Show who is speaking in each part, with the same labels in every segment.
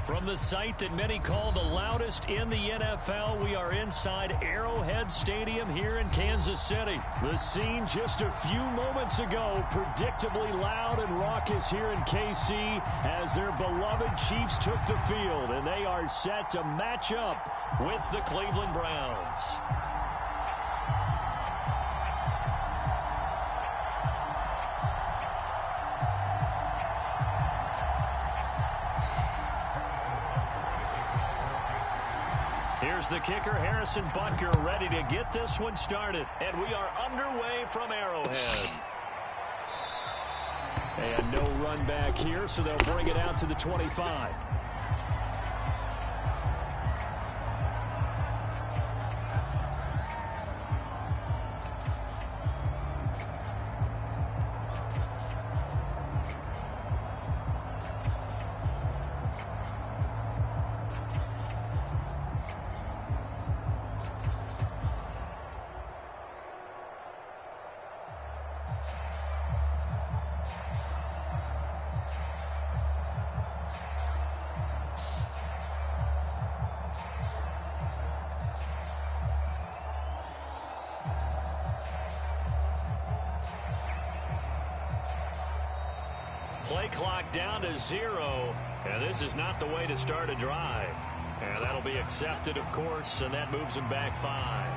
Speaker 1: From the site that many call the loudest in the NFL, we are inside Arrowhead Stadium here in Kansas City. The scene just a few moments ago, predictably loud and raucous here in KC as their beloved Chiefs took the field, and they are set to match up with the Cleveland Browns. Here's the kicker, Harrison Butker, ready to get this one started. And we are underway from Arrowhead. And no run back here, so they'll bring it out to the 25. Play clock down to 0, and this is not the way to start a drive. And that'll be accepted, of course, and that moves them back 5.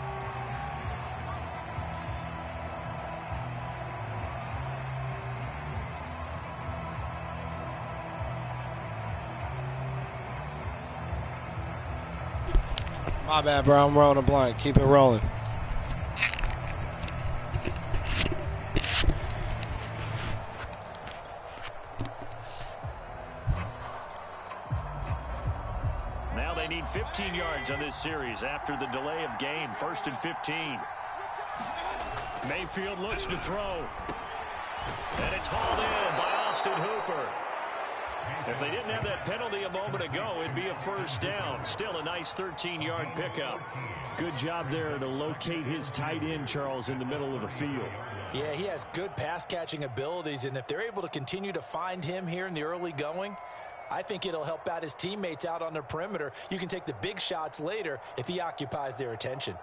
Speaker 2: My bad, bro. I'm rolling blank. Keep it rolling.
Speaker 1: Now they need 15 yards on this series after the delay of game. 1st and 15. Mayfield looks to throw. And it's hauled in by Austin Hooper. If they didn't have that penalty a moment ago, it'd be a first down. Still a nice 13-yard pickup. Good job there to locate his tight end, Charles, in the middle of the field.
Speaker 3: Yeah, he has good pass-catching abilities, and if they're able to continue to find him here in the early going, I think it'll help out his teammates out on the perimeter. You can take the big shots later if he occupies their attention.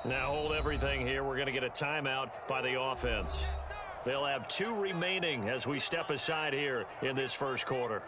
Speaker 1: Now hold everything here. We're going to get a timeout by the offense. They'll have 2 remaining as we step aside here in this first quarter.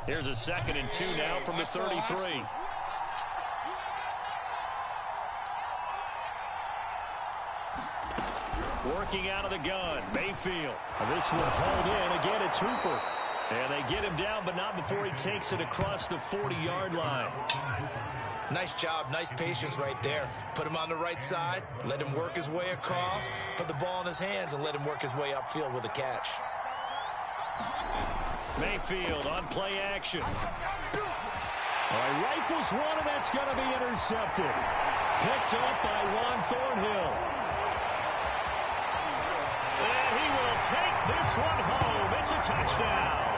Speaker 1: Here's a 2nd and 2 now from the 33. Working out of the gun, Mayfield. This one hauled in. Again, it's Hooper. And they get him down, but not before he takes it across the 40-yard line.
Speaker 3: Nice job, nice patience right there. Put him on the right side, let him work his way across, put the ball in his hands, and let him work his way upfield with a catch.
Speaker 1: Mayfield on play action. All right, rifles one, and that's going to be intercepted. Picked up by Juan Thornhill. And he will take this one home. It's a touchdown.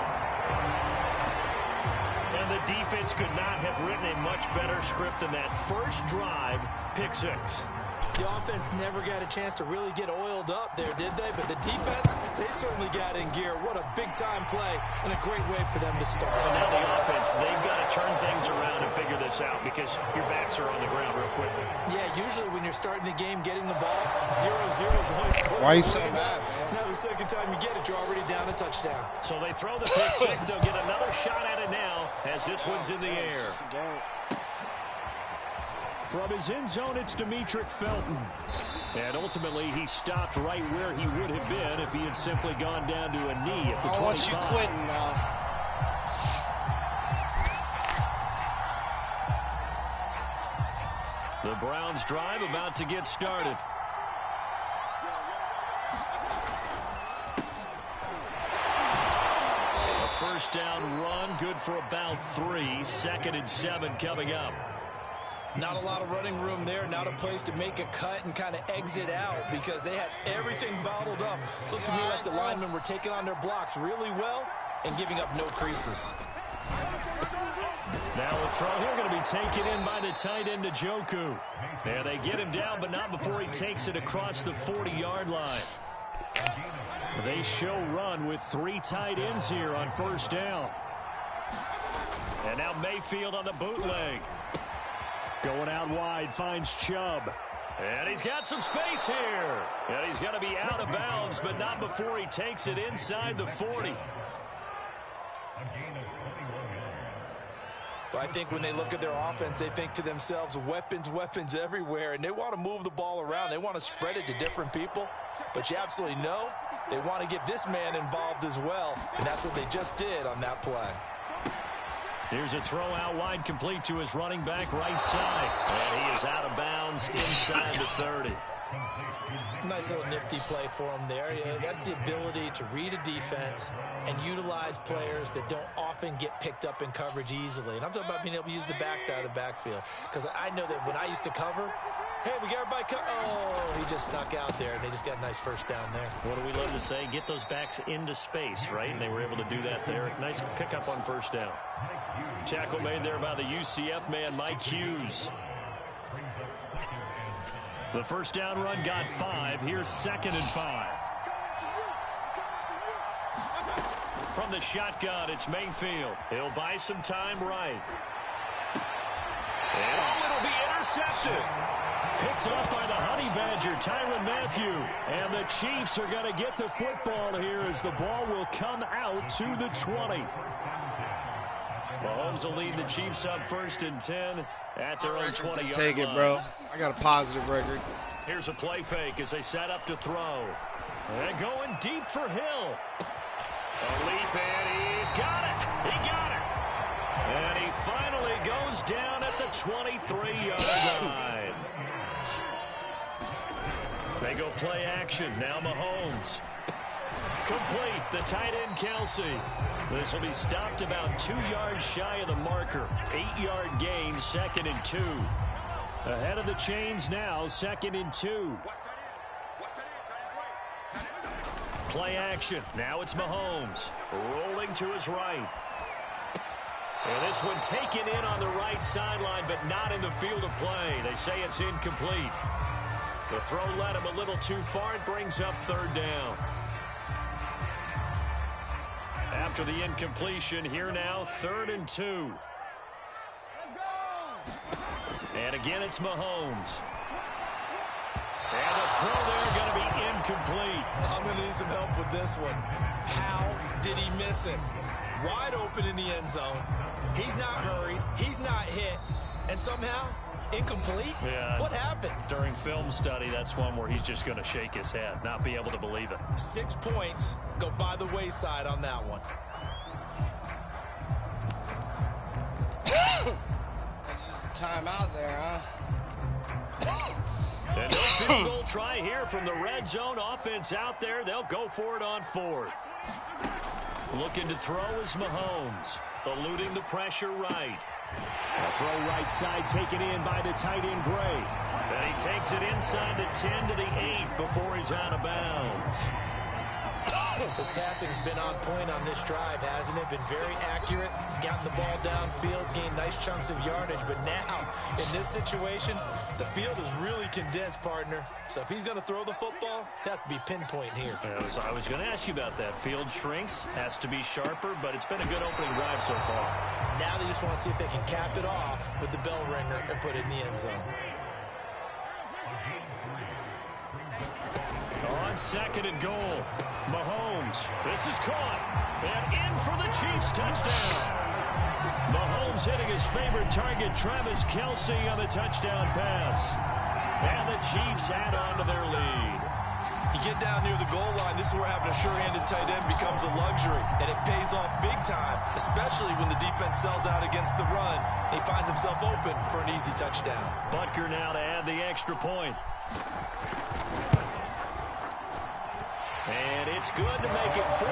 Speaker 1: And the defense could not have written a much better script than that first drive, pick 6.
Speaker 3: The offense never got a chance to really get oiled up there, did they? But the defense, they certainly got in gear. What a big-time play and a great way for them to start.
Speaker 1: And now the offense, they've got to turn things around and figure this out because your backs are on the ground real quickly.
Speaker 3: Yeah, usually when you're starting the game, getting the ball, 0-0 is the only score.
Speaker 2: Why are you so mad?
Speaker 3: Now the second time you get it, you're already down a touchdown.
Speaker 1: So they throw the pick 6. They'll get another shot at it now as this one's in the air.
Speaker 2: It's just a game.
Speaker 1: From his end zone, it's Demetric Felton. And ultimately, he stopped right where he would have been if he had simply gone down to a knee at the 25.
Speaker 2: I want you quitting now.
Speaker 1: The Browns drive about to get started. first down run, good for about 3. 2nd and 7 coming up.
Speaker 3: Not a lot of running room there, not a place to make a cut and kind of exit out because they had everything bottled up. Looked to me like the linemen were taking on their blocks really well and giving up no creases.
Speaker 1: Now a throw here going to be taken in by the tight end, Njoku. There they get him down, but not before he takes it across the 40-yard line. They show run with 3 tight ends here on first down. And now Mayfield on the bootleg. Going out wide, finds Chubb. And he's got some space here. And he's going to be out of bounds, but not before he takes it inside the 40.
Speaker 3: Well, I think when they look at their offense, they think to themselves, weapons, weapons everywhere, and they want to move the ball around. They want to spread it to different people, but you absolutely know they want to get this man involved as well, and that's what they just did on that play.
Speaker 1: Here's a throw out wide, complete to his running back right side, and he is out of bounds inside the 30.
Speaker 3: Nice little nifty play for him there. Yeah, that's the ability to read a defense and utilize players that don't often get picked up in coverage easily. And I'm talking about being able to use the backside of the backfield. Because I know that when I used to cover, hey, we got everybody covered. Oh, he just snuck out there, and they just got a nice first down there.
Speaker 1: What do we love to say? Get those backs into space, right? And they were able to do that there. Nice pickup on first down. Tackle made there by the UCF man, Mike Hughes. The first down run got 5. Here's 2nd and 5. From the shotgun, it's Mayfield. He'll buy some time right. And it'll be intercepted. Picked up by the Honey Badger, Tyrann Mathieu. And the Chiefs are going to get the football here as the ball will come out to the 20. Mahomes will lead the Chiefs up 1st and 10 at their own 20-yard line.
Speaker 2: Take it, bro. I got a positive record.
Speaker 1: Here's a play fake as they set up to throw. And going deep for Hill. A leap, and he's got it. He got it. And he finally goes down at the 23-yard line. They go play action. Now Mahomes. Complete, the tight end, Kelsey. This will be stopped about 2 yards shy of the marker. 8-yard gain, 2nd and 2. Ahead of the chains now, 2nd and 2. Play action. Now it's Mahomes. Rolling to his right. And this one taken in on the right sideline, but not in the field of play. They say it's incomplete. The throw led him a little too far. It brings up 3rd down. After the incompletion, here now, 3rd and 2. And again, it's Mahomes. And the throw there going to be incomplete.
Speaker 3: I'm going to need some help with this one. How did he miss it? Wide open in the end zone. He's not hurried. He's not hit. And somehow, incomplete?
Speaker 1: Yeah.
Speaker 3: What happened?
Speaker 1: During film study, that's one where he's just going to shake his head, not be able to believe it.
Speaker 3: 6 points go by the wayside on that one.
Speaker 2: Use the timeout there, huh?
Speaker 1: And no field goal try here from the red zone. Offense out there. They'll go for it on 4th. Looking to throw is Mahomes. Eluding the pressure right. A throw right side taken in by the tight end Gray. And he takes it inside the 10 to the 8 before he's out of bounds.
Speaker 3: His passing's been on point on this drive, hasn't it? Been very accurate, gotten the ball downfield, gained nice chunks of yardage. But now, in this situation, the field is really condensed, partner. So if he's going to throw the football, that has to be pinpoint here.
Speaker 1: I was going to ask you about that. Field shrinks, has to be sharper, but it's been a good opening drive so far.
Speaker 3: Now they just want to see if they can cap it off with the bell ringer and put it in the end zone.
Speaker 1: On 2nd and goal, Mahomes. This is caught. And in for the Chiefs touchdown. Mahomes hitting his favorite target, Travis Kelce, on the touchdown pass. And the Chiefs add on to their lead.
Speaker 3: You get down near the goal line, this is where having a sure-handed tight end becomes a luxury. And it pays off big time, especially when the defense sells out against the run. He finds himself open for an easy touchdown.
Speaker 1: Butker now to add the extra point. And it's good to make it 14-0.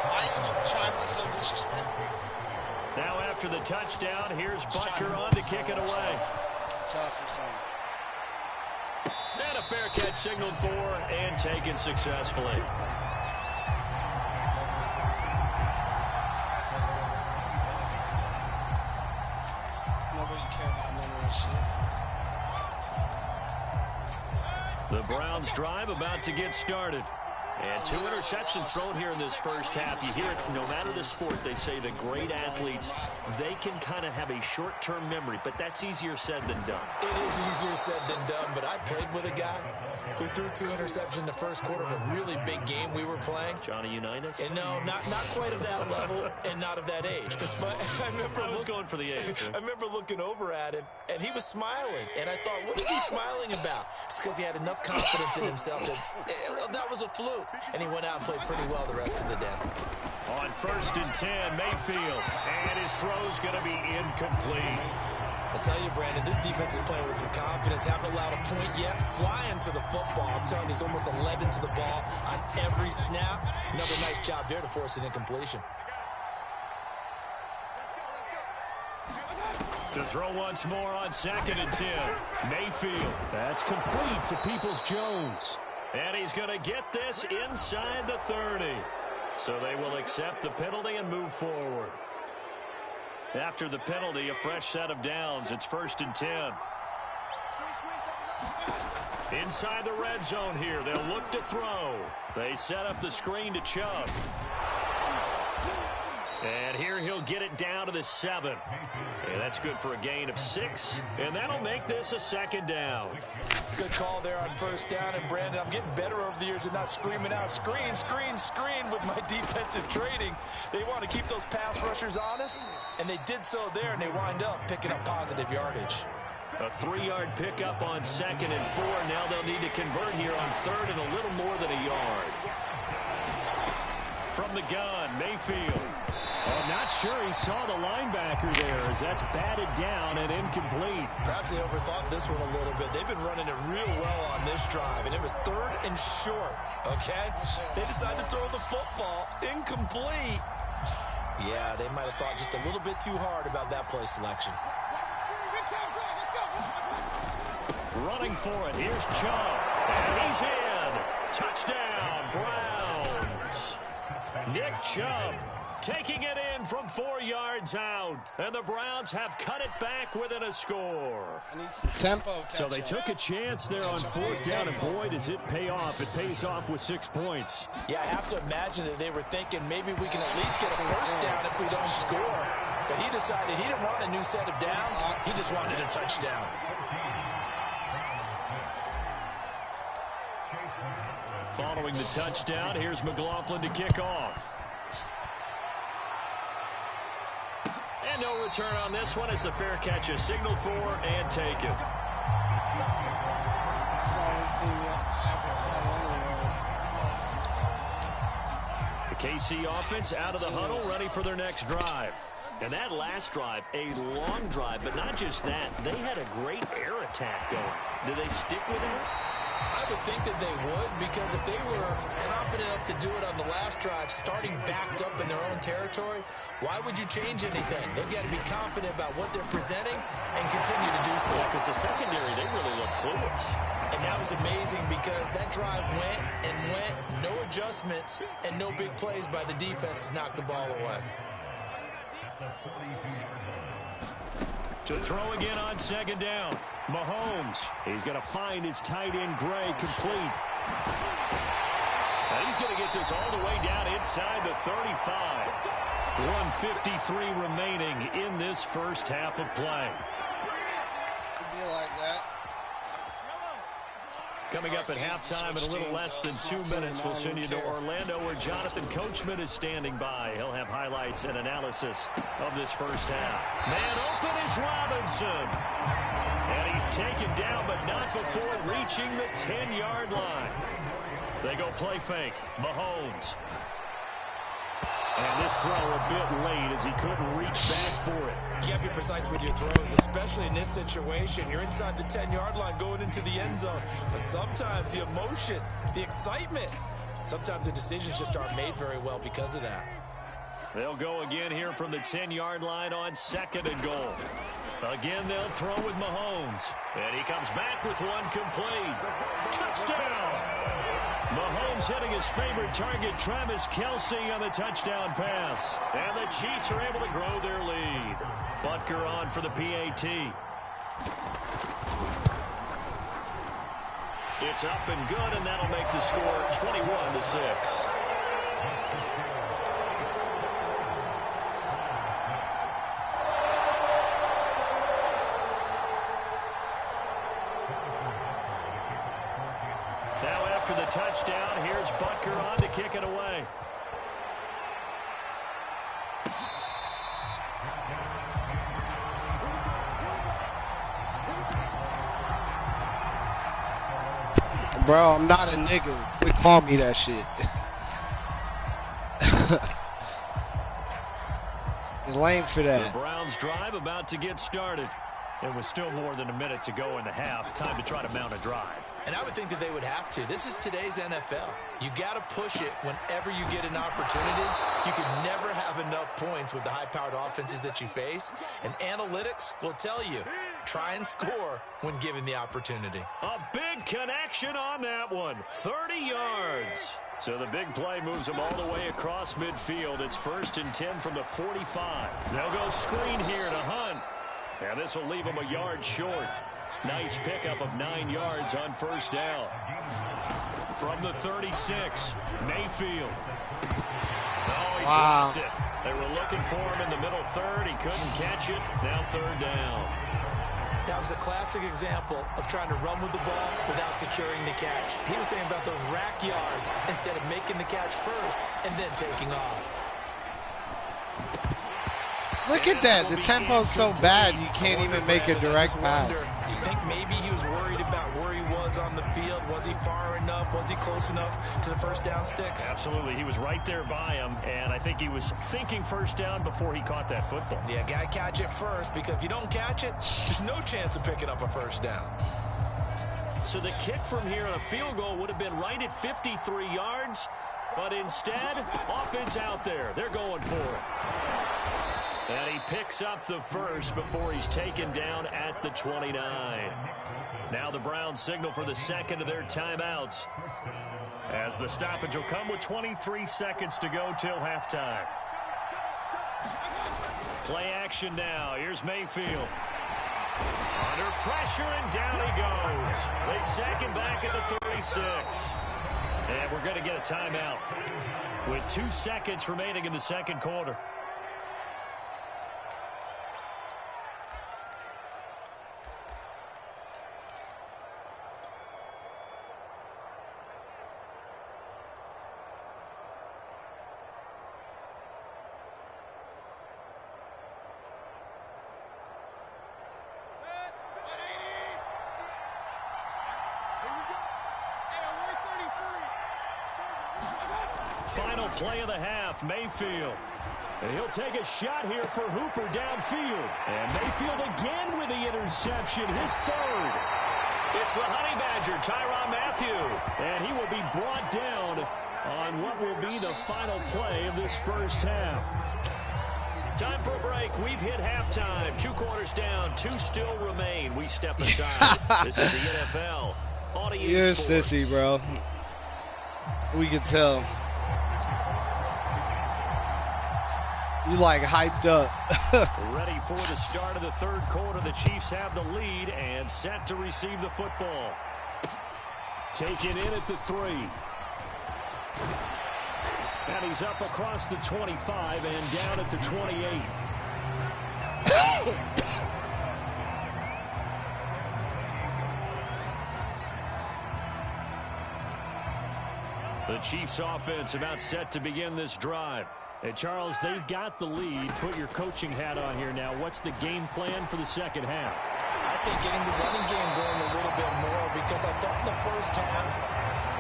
Speaker 2: Why are you trying to be so disrespectful?
Speaker 1: Now after the touchdown, here's Butker on to kick it away.
Speaker 2: It's tough or something.
Speaker 1: And a fair catch signaled for and taken successfully.
Speaker 2: Nobody care about none of that shit.
Speaker 1: The Browns drive about to get started. And 2 interceptions thrown here in this first half. You hear it, no matter the sport, they say the great athletes, they can kind of have a short-term memory, but that's easier said than done.
Speaker 3: It is easier said than done, but I played with a guy who threw 2 interceptions in the first quarter of a really big game we were playing.
Speaker 1: Johnny Unitas?
Speaker 3: And no, not quite of that level and not of that age. But I was
Speaker 1: going for the age.
Speaker 3: I remember looking over at him, and he was smiling. And I thought, what is he smiling about? It's because he had enough confidence in himself that was a fluke. And he went out and played pretty well the rest of the day.
Speaker 1: On 1st and 10, Mayfield. And his throw's going to be incomplete.
Speaker 3: I'll tell you, Brandon, this defense is playing with some confidence. Haven't allowed a point yet. Flying to the football. I'm telling you, there's almost 11 to the ball on every snap. Another nice job there to force an incompletion.
Speaker 1: To throw once more on 2nd and 10. Mayfield. That's complete to Peoples-Jones. And he's going to get this inside the 30. So they will accept the penalty and move forward. After the penalty, a fresh set of downs. It's 1st and 10. Inside the red zone here. They'll look to throw. They set up the screen to Chubb. And here he'll get it down to the 7. And that's good for a gain of 6. And that'll make this a 2nd down.
Speaker 3: Good call there on 1st down. And, Brandon, I'm getting better over the years at not screaming out, screen, screen, screen with my defensive training. They want to keep those pass rushers honest, and they did so there, and they wind up picking up positive yardage.
Speaker 1: A 3-yard pickup on 2nd and 4. Now they'll need to convert here on 3rd and a little more than a yard. From the gun, Mayfield. I'm not sure he saw the linebacker there as that's batted down and incomplete.
Speaker 3: Perhaps they overthought this one a little bit. They've been running it real well on this drive, and it was 3rd and short, okay? They decided to throw the football incomplete. Yeah, they might have thought just a little bit too hard about that play selection.
Speaker 1: Running for it, here's Chubb, and he's in. Touchdown, Browns. Nick Chubb taking it in from 4 yards out. And the Browns have cut it back within a score.
Speaker 2: I need some tempo.
Speaker 1: So they took a chance there on 4th down, and boy, does it pay off. It pays off with 6 points.
Speaker 3: Yeah, I have to imagine that they were thinking maybe we can at least get a 1st down if we don't score. But he decided he didn't want a new set of downs. He just wanted a touchdown.
Speaker 1: Following the touchdown, here's McLaughlin to kick off. And no return on this one as the fair catch is signaled for and taken. The KC offense out of the huddle, ready for their next drive. And that last drive, a long drive, but not just that. They had a great air attack going. Do they stick with it?
Speaker 3: I would think that they would, because if they were confident enough to do it on the last drive, starting backed up in their own territory, why would you change anything? They've got to be confident about what they're presenting and continue to do so.
Speaker 1: Because the secondary, they really look clueless.
Speaker 3: And that was amazing because that drive went and went, no adjustments, and no big plays by the defense to knock the ball away.
Speaker 1: To throw again on 2nd down. Mahomes. He's going to find his tight end, Gray, complete. And he's going to get this all the way down inside the 35. 1:53 remaining in this first half of play.
Speaker 2: It'd be like that.
Speaker 1: Coming up at halftime in a little less than 2 minutes, we'll send you to Orlando where Jonathan Coachman is standing by. He'll have highlights and analysis of this first half. Man open is Robinson. And he's taken down, but not before reaching the 10-yard line. They go play fake. Mahomes. And this throw a bit late as he couldn't reach back for it.
Speaker 3: You got to be precise with your throws, especially in this situation. You're inside the 10-yard line going into the end zone. But sometimes the emotion, the excitement, sometimes the decisions just aren't made very well because of that.
Speaker 1: They'll go again here from the 10-yard line on 2nd and goal. Again, they'll throw with Mahomes. And he comes back with one complete. Touchdown! Mahomes hitting his favorite target, Travis Kelce, on the touchdown pass. And the Chiefs are able to grow their lead. Butker on for the PAT. It's up and good, and that'll make the score 21-6. Now after the touchdown, here's Butker on to kick it away.
Speaker 2: Bro, I'm not a nigga. Quit calling me that shit. You're lame for that.
Speaker 1: The Browns drive about to get started. It was still more than a minute to go in the half. Time to try to mount a drive.
Speaker 3: And I would think that they would have to. This is today's NFL. You got to push it whenever you get an opportunity. You can never have enough points with the high-powered offenses that you face. And analytics will tell you, try and score when given the opportunity.
Speaker 1: A big connection on that one. 30 yards. So the big play moves them all the way across midfield. It's 1st and 10 from the 45. They'll go screen here to Hunt. And this will leave them a yard short. Nice pickup of 9 yards on 1st down. From the 36, Mayfield. Oh, he dropped it. They were looking for him in the middle third. He couldn't catch it. Now 3rd down.
Speaker 3: That was a classic example of trying to run with the ball without securing the catch. He was thinking about those rack yards instead of making the catch first and then taking off.
Speaker 2: Look at that. The tempo's so bad you can't even make a direct pass.
Speaker 3: You think maybe he was worried about where he was on the field? Was he far enough? Was he close enough to the 1st down sticks?
Speaker 1: Absolutely. He was right there by him, and I think he was thinking 1st down before he caught that football.
Speaker 3: Yeah, got to catch it first, because if you don't catch it, there's no chance of picking up a 1st down.
Speaker 1: So the kick from here on a field goal would have been right at 53 yards, but instead, offense out there. They're going for it. And he picks up the 1st before he's taken down at the 29. Now the Browns signal for the 2nd of their timeouts, as the stoppage will come with 23 seconds to go till halftime. Play action now. Here's Mayfield. Under pressure, and down he goes. They sack him back at the 36. And we're going to get a timeout with 2 seconds remaining in the 2nd quarter. Final play of the half, Mayfield. And he'll take a shot here for Hooper downfield. And Mayfield again with the interception, his 3rd. It's the Honey Badger, Tyrann Mathieu. And he will be brought down on what will be the final play of this 1st half. Time for a break. We've hit halftime. 2 quarters down, 2 still remain. We step aside. This is the NFL on EA
Speaker 2: You're a
Speaker 1: Sports.
Speaker 2: sissy, bro. We can tell. You like hyped up.
Speaker 1: Ready for the start of the 3rd quarter. The Chiefs have the lead and set to receive the football. Taken in at the 3. And he's up across the 25 and down at the 28. The Chiefs offense about set to begin this drive. Hey, Charles, they've got the lead. Put your coaching hat on here now. What's the game plan for the 2nd half?
Speaker 3: I think getting the running game going a little bit more, because I thought in the first half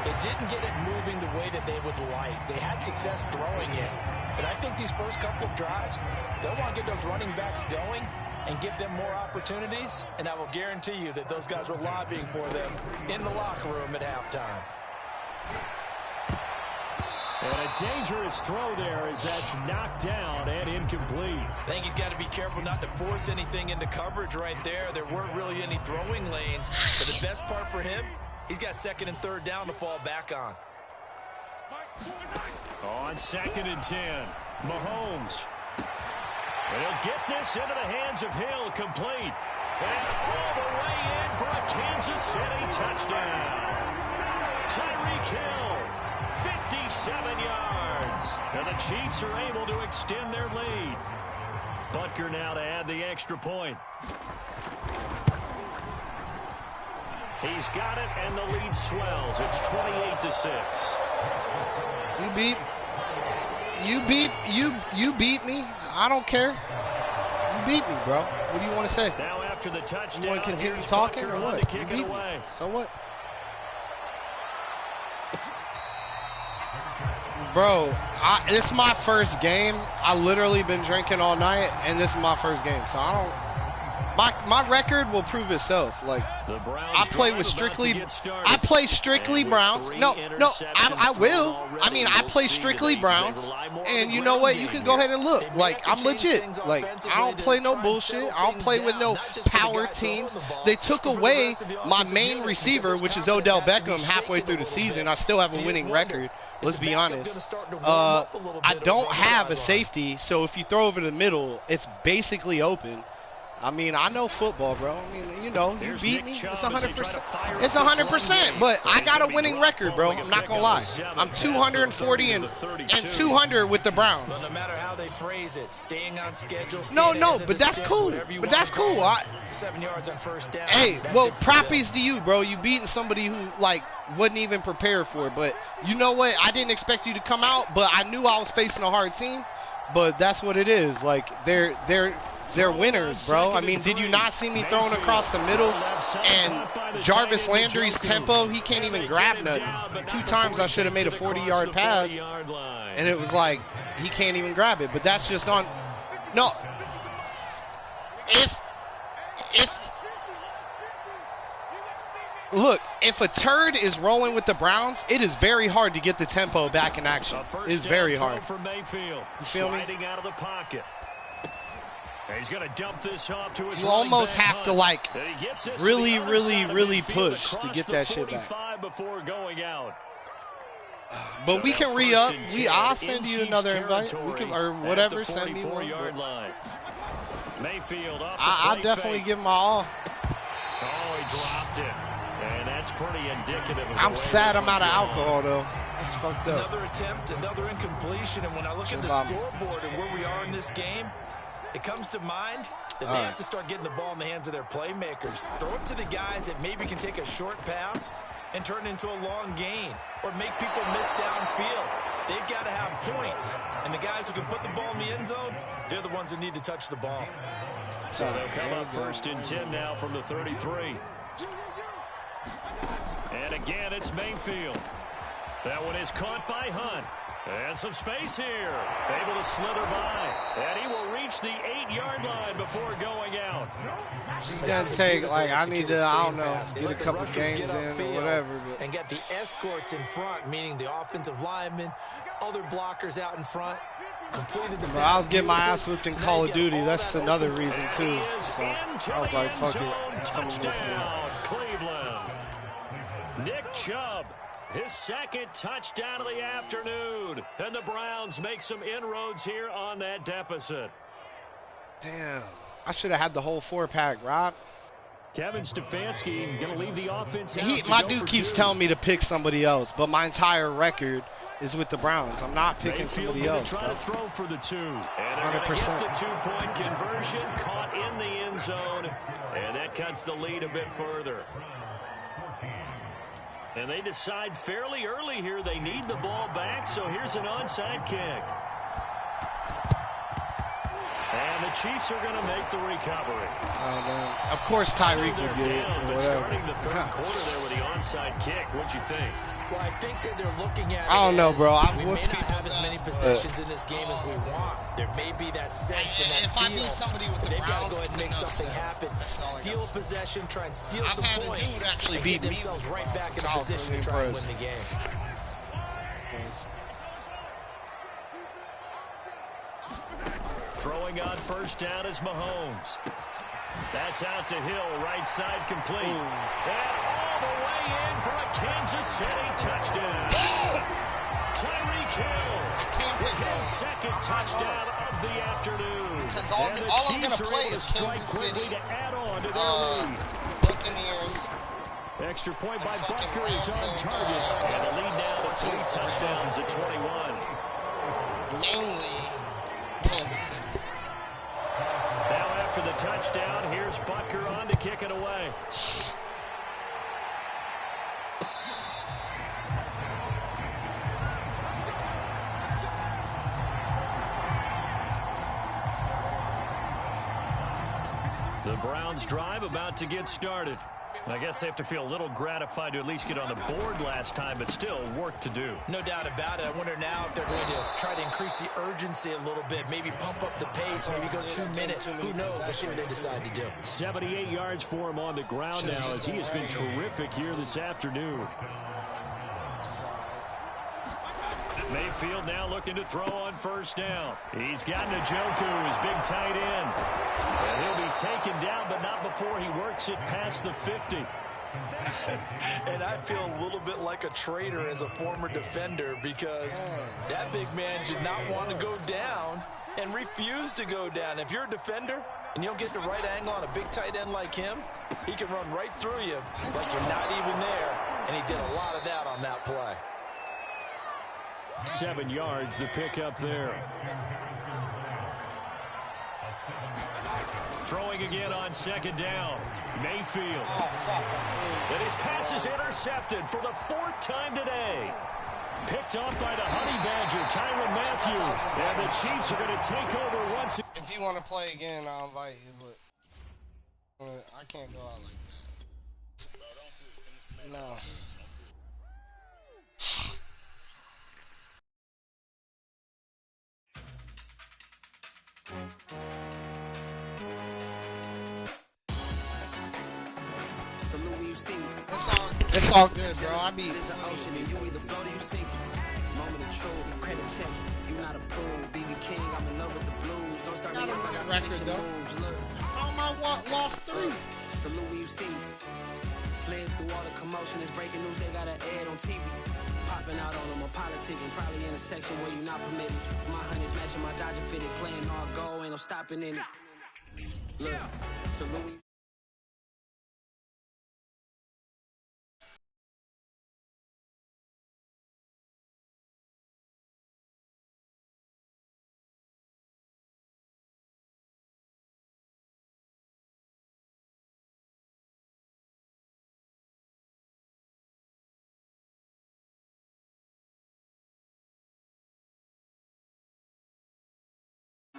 Speaker 3: they didn't get it moving the way that they would like. They had success throwing it, but I think these first couple of drives, they'll want to get those running backs going and give them more opportunities, and I will guarantee you that those guys were lobbying for them in the locker room at halftime.
Speaker 1: And a dangerous throw there as that's knocked down and incomplete.
Speaker 3: I think he's got to be careful not to force anything into coverage right there. There weren't really any throwing lanes, but the best part for him, he's got second and third down to fall back on.
Speaker 1: On 2nd and 10, Mahomes. And he'll get this into the hands of Hill, complete. And all the way in for a Kansas City touchdown. Tyreek Hill, 57 yards. And the Chiefs are able to extend their lead. Butker now to add the extra point. He's got it, and the lead swells. It's 28-6.
Speaker 2: You beat me. I don't care. You beat me, bro. What do you want to say?
Speaker 1: Now after the touchdown,
Speaker 2: you want to continue talking or what? You beat me. So what? Bro, this is my first game. I literally been drinking all night, and this is my first game. So I don't. My record will prove itself. Like, I play with strictly Browns. No, I will. I mean, I play strictly Browns, and you know what? You can go ahead and look. Like, I'm legit. Like, I don't play no bullshit. I don't play with no power teams. They took away my main receiver, which is Odell Beckham, halfway through the season. I still have a winning record. Let's be honest. I don't have a safety, so if you throw over the middle, it's basically open. I mean, I know football, bro. I mean, you know, you beat me. It's 100%. It's 100%. But I got a winning record, bro. I'm not gonna lie. I'm 240 and 200 with the Browns.
Speaker 3: No matter how they phrase it, staying on schedule.
Speaker 2: No, but that's cool. But that's cool.
Speaker 3: 7 yards on first down.
Speaker 2: Hey, well, props to you, bro. You beating somebody who like wasn't even prepared for it. But you know what? I didn't expect you to come out, but I knew I was facing a hard team. But that's what it is. Like they're winners, bro. I mean, did you not see me throwing across the middle? And Jarvis Landry's tempo, he can't even grab nothing. 2 times I should have made a 40-yard pass, and it was like he can't even grab it. But that's just on. No. Look, if a turd is rolling with the Browns, it is very hard to get the tempo back in action. It is very hard. You feel me?
Speaker 1: Out of the pocket. He's going to dump this off to his
Speaker 2: you almost have to, like, really push to get that shit back.
Speaker 1: Before going out.
Speaker 2: But so we can re-up. I'll send you another invite. We can, or whatever, send me one.
Speaker 1: Mayfield
Speaker 2: I'll definitely give my all.
Speaker 1: Oh, he dropped it. And that's pretty indicative of
Speaker 2: I'm sad I'm out of alcohol, though. It's fucked up.
Speaker 3: Another attempt, another incompletion. And when I look at the scoreboard and where we are in this game, it comes to mind that they have to start getting the ball in the hands of their playmakers. Throw it to the guys that maybe can take a short pass and turn it into a long gain or make people miss downfield. They've got to have points. And the guys who can put the ball in the end zone, they're the ones that need to touch the ball.
Speaker 1: So they'll come up 1st and 10 now from the 33. And again, it's Mayfield. That one is caught by Hunt. And some space here. Able to slither by. And he will reach the 8-yard line before going out.
Speaker 2: She's going to take, like, I need to, I don't know, get a couple games in or whatever. But.
Speaker 3: And get the escorts in front, meaning the offensive linemen, other blockers out in front. Completed the pass.
Speaker 2: I was getting my ass whipped in Call of Duty. That's another reason, too. So I was like, fuck it.
Speaker 1: Touchdown, Cleveland. Nick Chubb. His 2nd touchdown of the afternoon. And the Browns make some inroads here on that deficit.
Speaker 2: Damn. I should have had the whole 4-pack, Rob.
Speaker 1: Kevin Stefanski going to leave the offense out.
Speaker 2: My dude keeps telling me to pick somebody else, but my entire record is with the Browns. I'm not picking somebody else.
Speaker 1: Try to throw for the 2. And
Speaker 2: 100%.
Speaker 1: Get the 2-point conversion caught in the end zone. And that cuts the lead a bit further. And they decide fairly early here they need the ball back, so here's an onside kick. And the the Chiefs are going to make the recovery.
Speaker 2: Of course Tyreek would get it.
Speaker 1: But starting the third quarter there with the onside kick, what'd you think?
Speaker 3: Well, I think that they're looking at it.
Speaker 2: I don't know, bro.
Speaker 3: We may not have as many possessions in this game as we want. There may be that sense and that feel.
Speaker 2: If I beat somebody with the
Speaker 3: They've got
Speaker 2: Browns,
Speaker 3: to go ahead and make something happen. Steal possession, try and steal some points, and get themselves right back in a position to try and win the game.
Speaker 1: Throwing on first down is Mahomes. That's out to Hill, right side complete. And all the way in for a Kansas City touchdown. Tyreek Hill with his second touchdown of the afternoon.
Speaker 2: Because all I'm going to play is Kansas City.
Speaker 1: To add on to their lead.
Speaker 2: Buccaneers.
Speaker 1: Extra point by Butker is on target. And the lead now to 3 touchdowns at 21.
Speaker 2: Mainly Kansas City.
Speaker 1: Now after the touchdown, here's Butker on to kick it away. The Browns drive about to get started. I guess they have to feel a little gratified to at least get on the board last time, but still work to do.
Speaker 3: No doubt about it. I wonder now if they're going to try to increase the urgency a little bit, maybe pump up the pace, maybe go 2 minutes. Who knows? Let's see what they decide to do.
Speaker 1: 78 yards for him on the ground now as he has been terrific here this afternoon. Mayfield now looking to throw on first down. He's got Njoku, his big tight end. And he'll be taken down, but not before he works it past the 50.
Speaker 3: And I feel a little bit like a traitor as a former defender because that big man did not want to go down and refused to go down. If you're a defender and you don't get the right angle on a big tight end like him, he can run right through you like you're not even there. And he did a lot of that on that play.
Speaker 1: 7 yards, the pickup there. Throwing again on second down. Mayfield. And his pass is intercepted for the 4th time today. Picked off by the Honey Badger, Tyrann Mathieu. And the Chiefs are going to take over once again.
Speaker 2: If you want to play again, I'll invite you, but I can't go out like that. No. It's all good, bro. I be.
Speaker 4: There's an ocean and you either float or you sink. Moment of truth, credit check. You not approved. BB King, I'm in love with the blues. Don't start me up, I got record though.
Speaker 2: How am I lost 3?
Speaker 4: Salute when you see me. Slid through all the commotion. It's breaking news. They got an ad on TV. Popping out on them, a politicking. Probably in a section where you not permitted. My honey's matching my Dodger fitted. Playing all go, ain't no stopping in it. Look, salute when you.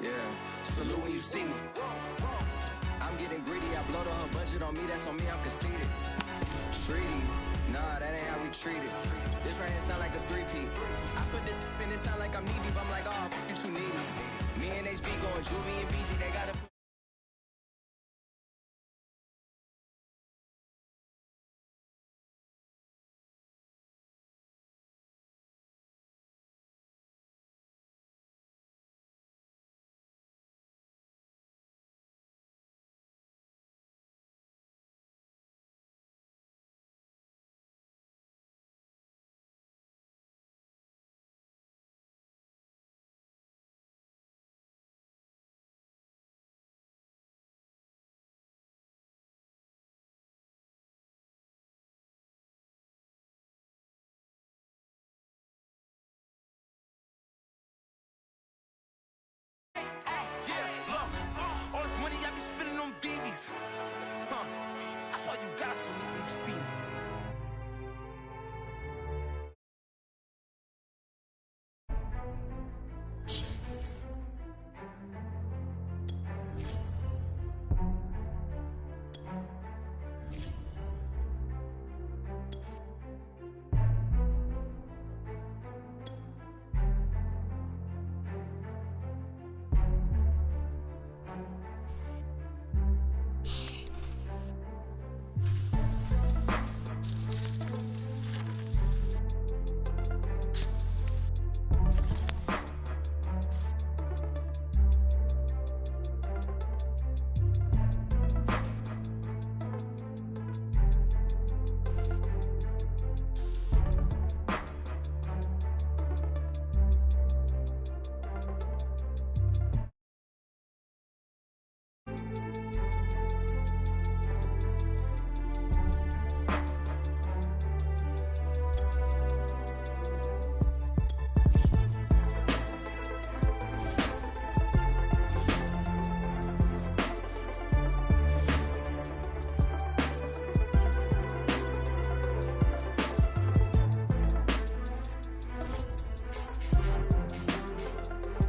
Speaker 4: Yeah, salute when you see me. I'm getting greedy, I blow to her budget on me, that's on me, I'm conceited. Treaty, nah, that ain't how we treat it. This right here sound like a 3-peat. I put the in it sound like I'm knee deep, I'm like, oh, you too needy. Me and HB going Juvie and BG, they gotta put. All this money I be spending on BBs. That's why you got some when you see me.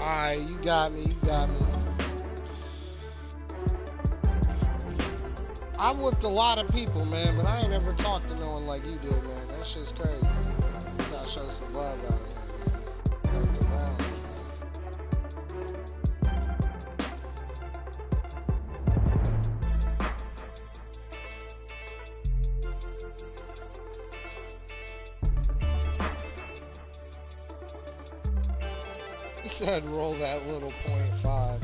Speaker 2: Alright, you got me. I whipped a lot of people, man, but I ain't never talked to no one like you did, man. That shit's crazy. You gotta show some love out here, man. Like the Browns, man. He said roll that little .5.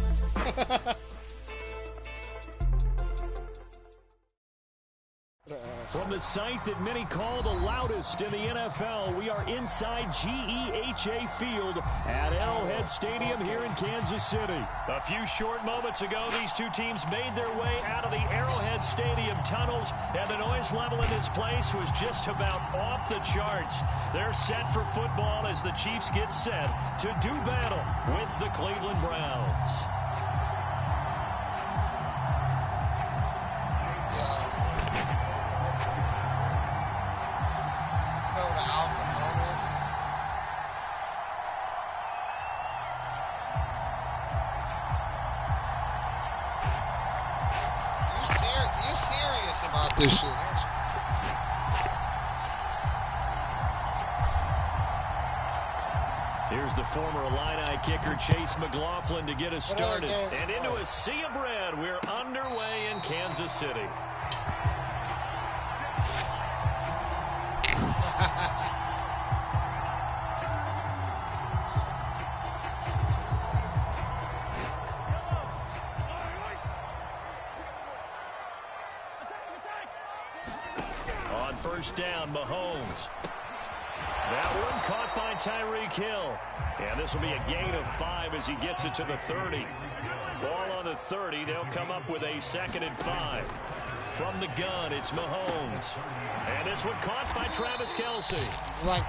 Speaker 1: From the site that many call the loudest in the NFL, we are inside GEHA Field at Arrowhead Stadium here in Kansas City. A few short moments ago, these two teams made their way out of the Arrowhead Stadium tunnels, and the noise level in this place was just about off the charts. They're set for football as the Chiefs get set to do battle with the Cleveland Browns.
Speaker 2: This shit.
Speaker 1: Here's the former Illini kicker Chase McLaughlin to get us started. And into a sea of red, we're underway in Kansas City. First down, Mahomes. That one caught by Tyreek Hill. And this will be a gain of 5 as he gets it to the 30. Ball on the 30. They'll come up with a 2nd and 5. From the gun, it's Mahomes. And this one caught by Travis Kelce.
Speaker 2: I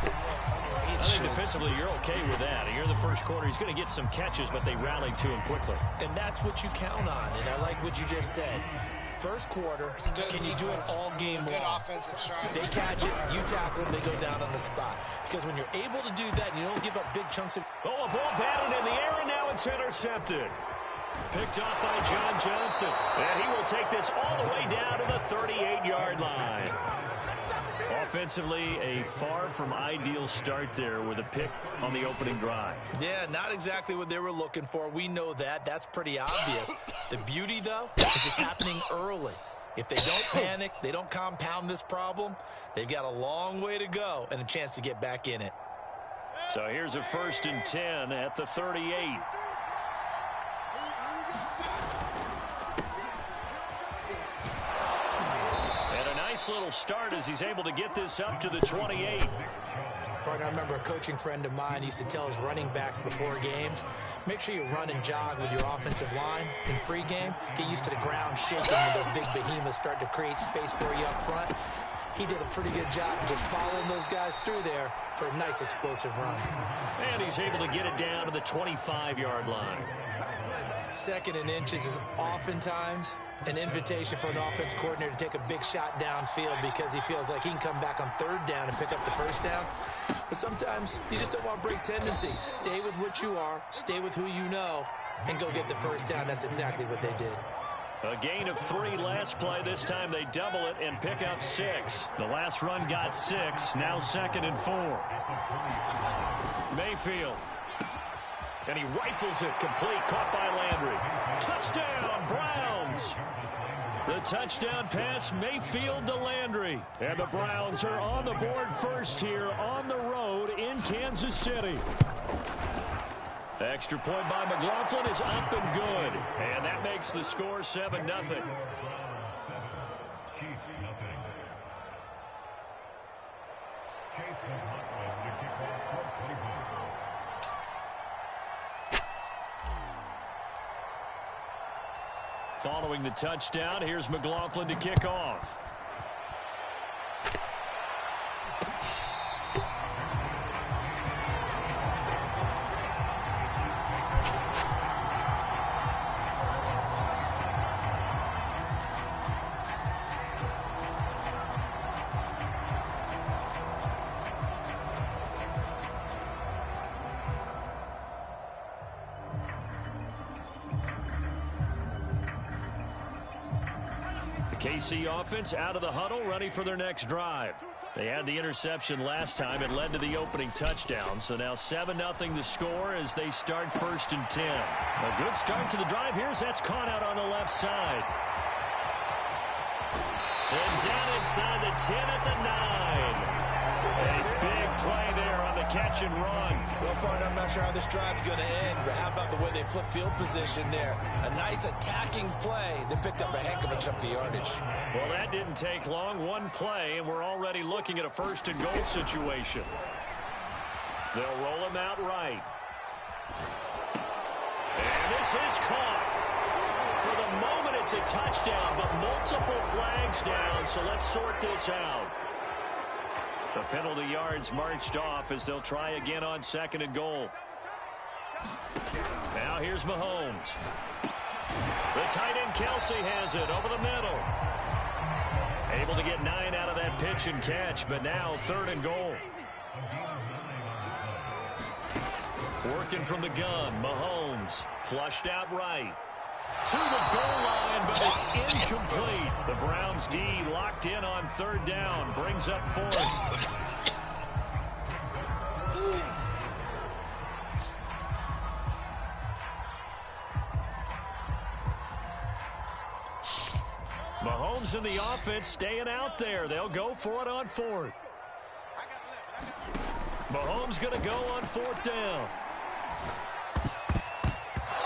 Speaker 1: think defensively you're okay with that. Here in the first quarter, he's going to get some catches, but they rallied to him quickly.
Speaker 3: And that's what you count on. And I like what you just said. First quarter, can you do it all game long? They catch it, you tackle them, they go down on the spot. Because when you're able to do that, you don't give up big chunks of...
Speaker 1: Oh, a ball batted in the air, and now it's intercepted. Picked off by John Johnson. And he will take this all the way down to the 38-yard line. Offensively, a far from ideal start there with a pick on the opening drive.
Speaker 3: Yeah, not exactly what they were looking for. We know that. That's pretty obvious. The beauty, though, is it's happening early. If they don't panic, they don't compound this problem, they've got a long way to go and a chance to get back in it.
Speaker 1: So here's a 1st and 10 at the 38. Little start as he's able to get this up to the 28.
Speaker 3: Partner, I remember a coaching friend of mine used to tell his running backs before games, make sure you run and jog with your offensive line in pregame. Get used to the ground shaking when those big behemoths start to create space for you up front. He did a pretty good job of just following those guys through there for a nice explosive run.
Speaker 1: And he's able to get it down to the 25-yard line.
Speaker 3: 2nd and inches is oftentimes an invitation for an offense coordinator to take a big shot downfield because he feels like he can come back on 3rd down and pick up the 1st down. But sometimes you just don't want to break tendency. Stay with what you are, stay with who you know, and go get the 1st down. That's exactly what they did.
Speaker 1: A gain of 3 last play. This time they double it and pick up 6. The last run got 6. Now 2nd and 4. Mayfield. And he rifles it complete. Caught by Landry. Touchdown, Browns. The touchdown pass, Mayfield to Landry. And the Browns are on the board first here on the road in Kansas City. The extra point by McLaughlin is up and good. And that makes the score 7-0. Following the touchdown, here's McLaughlin to kick off. KC offense out of the huddle, ready for their next drive. They had the interception last time. It led to the opening touchdown. So now 7-0 the score as they start 1st and 10. A good start to the drive. Here's that's caught out on the left side. And down inside the 10 at the 9. A big play there on the catch and run.
Speaker 3: Well, partner, I'm not sure how this drive's going to end, but how about the way they flip field position there? A nice attacking play that picked up a heck of a chunk of yardage.
Speaker 1: Well, that didn't take long. One play, and we're already looking at a 1st and goal situation. They'll roll him out right. And this is caught. For the moment, it's a touchdown, but multiple flags down, so let's sort this out. The penalty yards marched off as they'll try again on 2nd and goal. Now here's Mahomes. The tight end Kelsey has it over the middle. Able to get 9 out of that pitch and catch, but now 3rd and goal. Working from the gun, Mahomes flushed out right. To the goal line, but it's incomplete. The Browns D locked in on 3rd down. Brings up 4th. Mahomes and the offense staying out there. They'll go for it on 4th. Mahomes going to go on 4th down.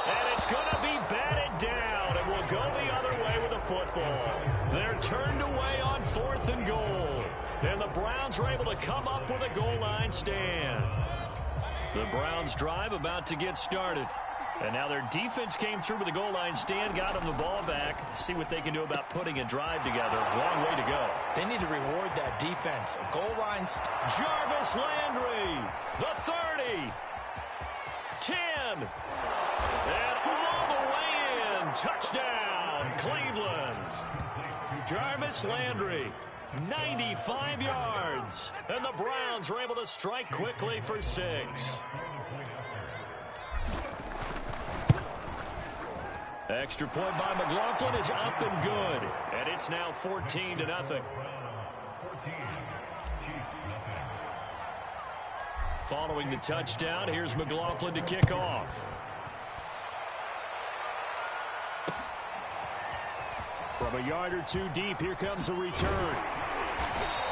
Speaker 1: And it's going to be batted down, and we'll go the other way with the football. They're turned away on 4th and goal. And the Browns are able to come up with a goal line stand. The Browns drive about to get started. And now their defense came through with the goal line stand, got them the ball back. See what they can do about putting a drive together. Long way to go.
Speaker 3: They need to reward that defense. A goal line.
Speaker 1: Jarvis Landry, the 30, 10. And all the way in. Touchdown, Cleveland. Jarvis Landry, 95 yards. And the Browns are able to strike quickly for 6. Extra point by McLaughlin is up and good. And it's now 14-0. Following the touchdown, here's McLaughlin to kick off. From a yard or 2 deep, here comes a return.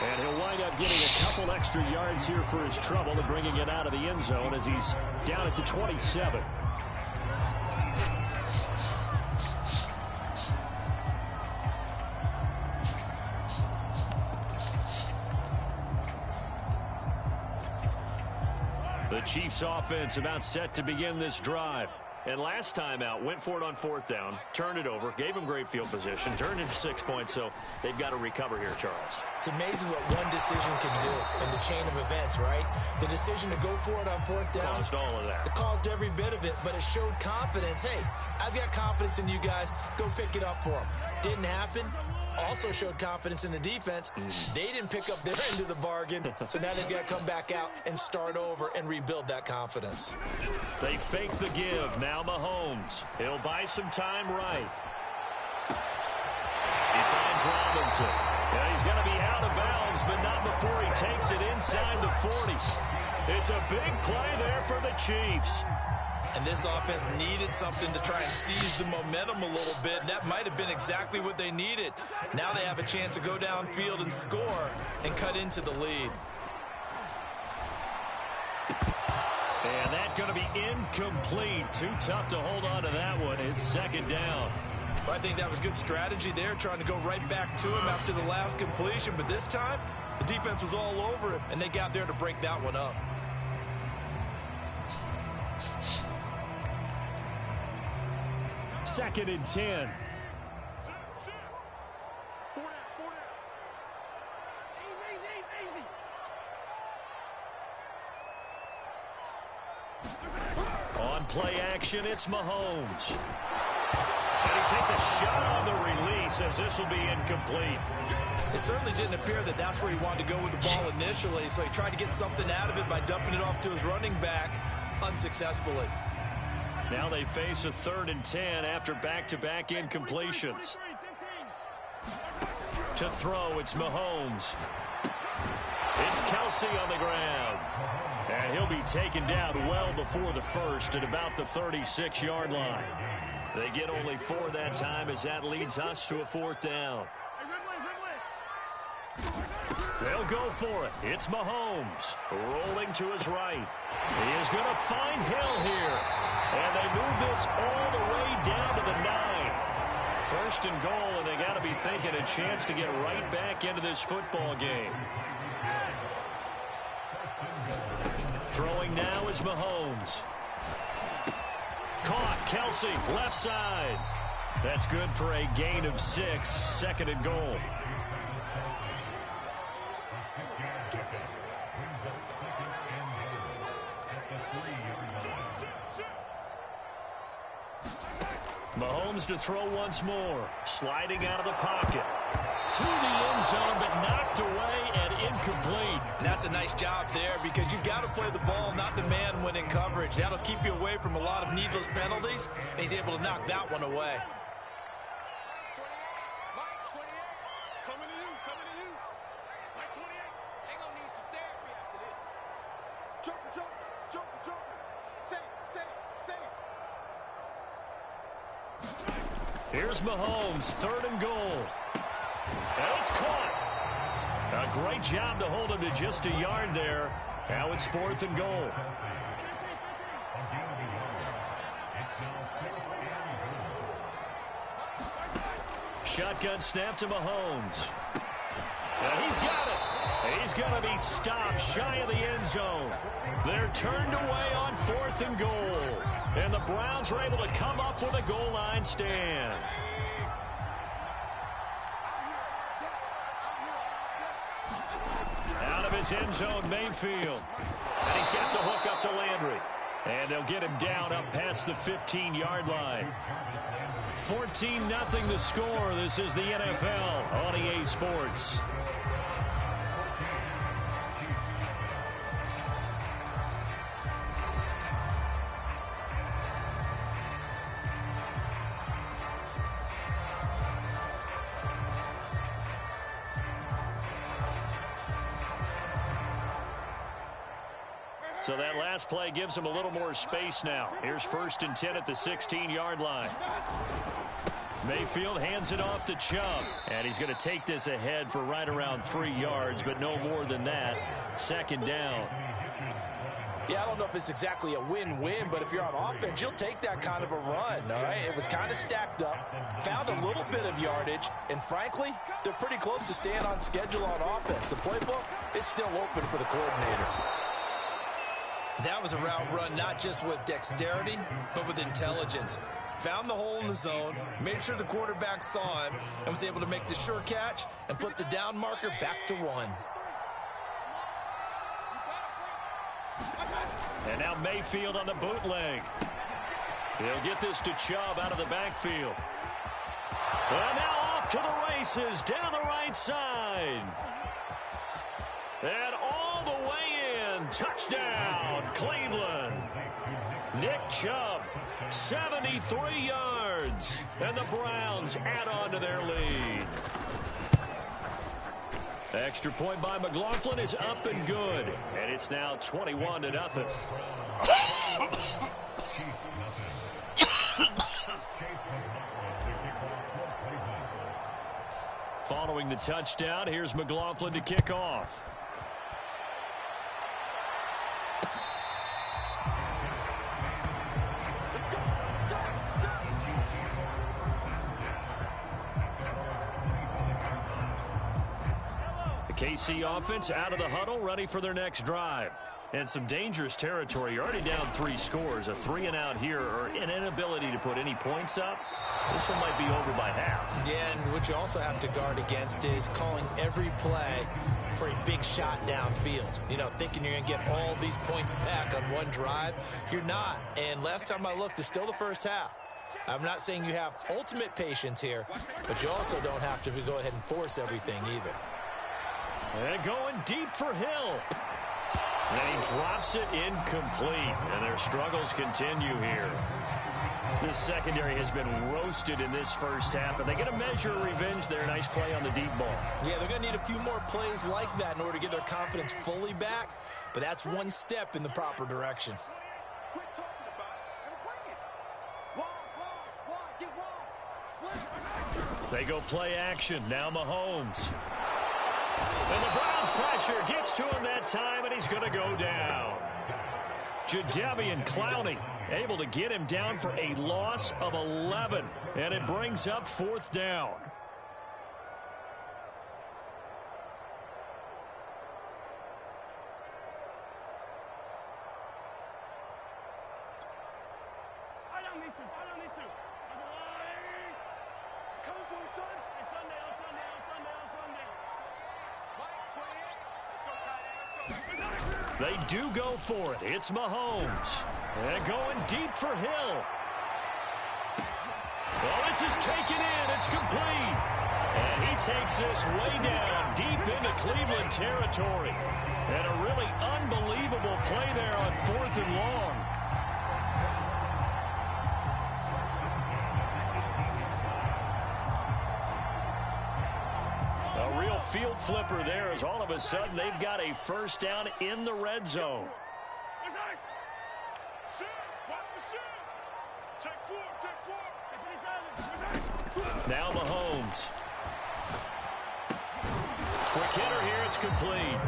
Speaker 1: And he'll wind up getting a couple extra yards here for his trouble and bringing it out of the end zone as he's down at the 27. The Chiefs offense about set to begin this drive. And last time out, went for it on 4th down, turned it over, gave them great field position, turned it to 6 points, so they've got to recover here, Charles.
Speaker 3: It's amazing what one decision can do in the chain of events, right? The decision to go for it on 4th down.
Speaker 1: Caused all of that.
Speaker 3: It caused every bit of it, but it showed confidence. Hey, I've got confidence in you guys. Go pick it up for them. Didn't happen. Also showed confidence in the defense. They didn't pick up their end of the bargain, so now they've got to come back out and start over and rebuild that confidence.
Speaker 1: They fake the give. Now Mahomes. He'll buy some time right. He finds Robinson. Yeah, he's going to be out of bounds, but not before he takes it inside the 40. It's a big play there for the Chiefs.
Speaker 3: And this offense needed something to try and seize the momentum a little bit. And that might have been exactly what they needed. Now they have a chance to go downfield and score and cut into the lead.
Speaker 1: And that's going to be incomplete. Too tough to hold on to that one. It's 2nd down.
Speaker 3: Well, I think that was good strategy there, trying to go right back to him after the last completion. But this time, the defense was all over him, and they got there to break that one up.
Speaker 1: Second and 10. On play action, it's Mahomes. And he takes a shot on the release as this will be incomplete.
Speaker 3: It certainly didn't appear that that's where he wanted to go with the ball initially, so he tried to get something out of it by dumping it off to his running back unsuccessfully.
Speaker 1: Now they face a 3rd and 10 after back-to-back incompletions. To throw, it's Mahomes. It's Kelsey on the ground. And he'll be taken down well before the first at about the 36-yard line. They get only 4 that time as that leads us to a 4th down. They'll go for it. It's Mahomes rolling to his right. He is going to find Hill here. And they move this all the way down to the 9. 1st and goal, and they got to be thinking a chance to get right back into this football game. Throwing now is Mahomes. Caught. Kelsey, left side. That's good for a gain of 6. 2nd and goal. Mahomes to throw once more. Sliding out of the pocket. To the end zone, but knocked away and incomplete.
Speaker 3: And that's a nice job there because you've got to play the ball, not the man when in coverage. That'll keep you away from a lot of needless penalties, and he's able to knock that one away.
Speaker 1: Here's Mahomes, 3rd and goal. And it's caught. A great job to hold him to just a yard there. Now it's 4th and goal. Shotgun snap to Mahomes. And he's got it. He's going to be stopped shy of the end zone. They're turned away on 4th and goal. And the Browns are able to come up with a goal line stand. Out of his end zone, Mayfield. And he's got the hook up to Landry. And they'll get him down up past the 15-yard line. 14-0 the score. This is the NFL on EA Sports. So that last play gives him a little more space now. Here's 1st and 10 at the 16-yard line. Mayfield hands it off to Chubb. And he's going to take this ahead for right around 3 yards, but no more than that. 2nd down.
Speaker 3: Yeah, I don't know if it's exactly a win-win, but if you're on offense, you'll take that kind of a run, all right? It was kind of stacked up, found a little bit of yardage, and frankly, they're pretty close to staying on schedule on offense. The playbook is still open for the coordinator. That was a route run not just with dexterity, but with intelligence. Found the hole in the zone, made sure the quarterback saw him, and was able to make the sure catch and flip the down marker back to 1.
Speaker 1: And now Mayfield on the bootleg. He'll get this to Chubb out of the backfield. And now off to the races down the right side. And all the way in. Touchdown, Cleveland. Nick Chubb, 73 yards. And the Browns add on to their lead. The extra point by McLaughlin is up and good. And it's now 21-0. Following the touchdown, here's McLaughlin to kick off. KC offense out of the huddle, ready for their next drive. And some dangerous territory. You're already down 3 scores. A 3-and-out here, or an inability to put any points up. This one might be over by half.
Speaker 3: Yeah, and what you also have to guard against is calling every play for a big shot downfield. You know, thinking you're going to get all these points back on one drive. You're not. And last time I looked, it's still the first half. I'm not saying you have ultimate patience here, but you also don't have to go ahead and force everything either.
Speaker 1: And going deep for Hill. And he drops it incomplete. And their struggles continue here. This secondary has been roasted in this first half, but they get a measure of revenge there. Nice play on the deep ball.
Speaker 3: Yeah, they're going to need a few more plays like that in order to get their confidence fully back, but that's one step in the proper direction.
Speaker 1: They go play action. Now Mahomes. And the Browns pressure gets to him that time, and he's going to go down. Jadeveon Clowney able to get him down for a loss of 11, and it brings up 4th down. They do go for it. It's Mahomes. And going deep for Hill. Well, this is taken in. It's complete. And he takes this way down deep into Cleveland territory. And a really unbelievable play there on 4th and long. Field flipper there as all of a sudden they've got a first down in the red zone. Now Mahomes. Quick hitter here. It's complete.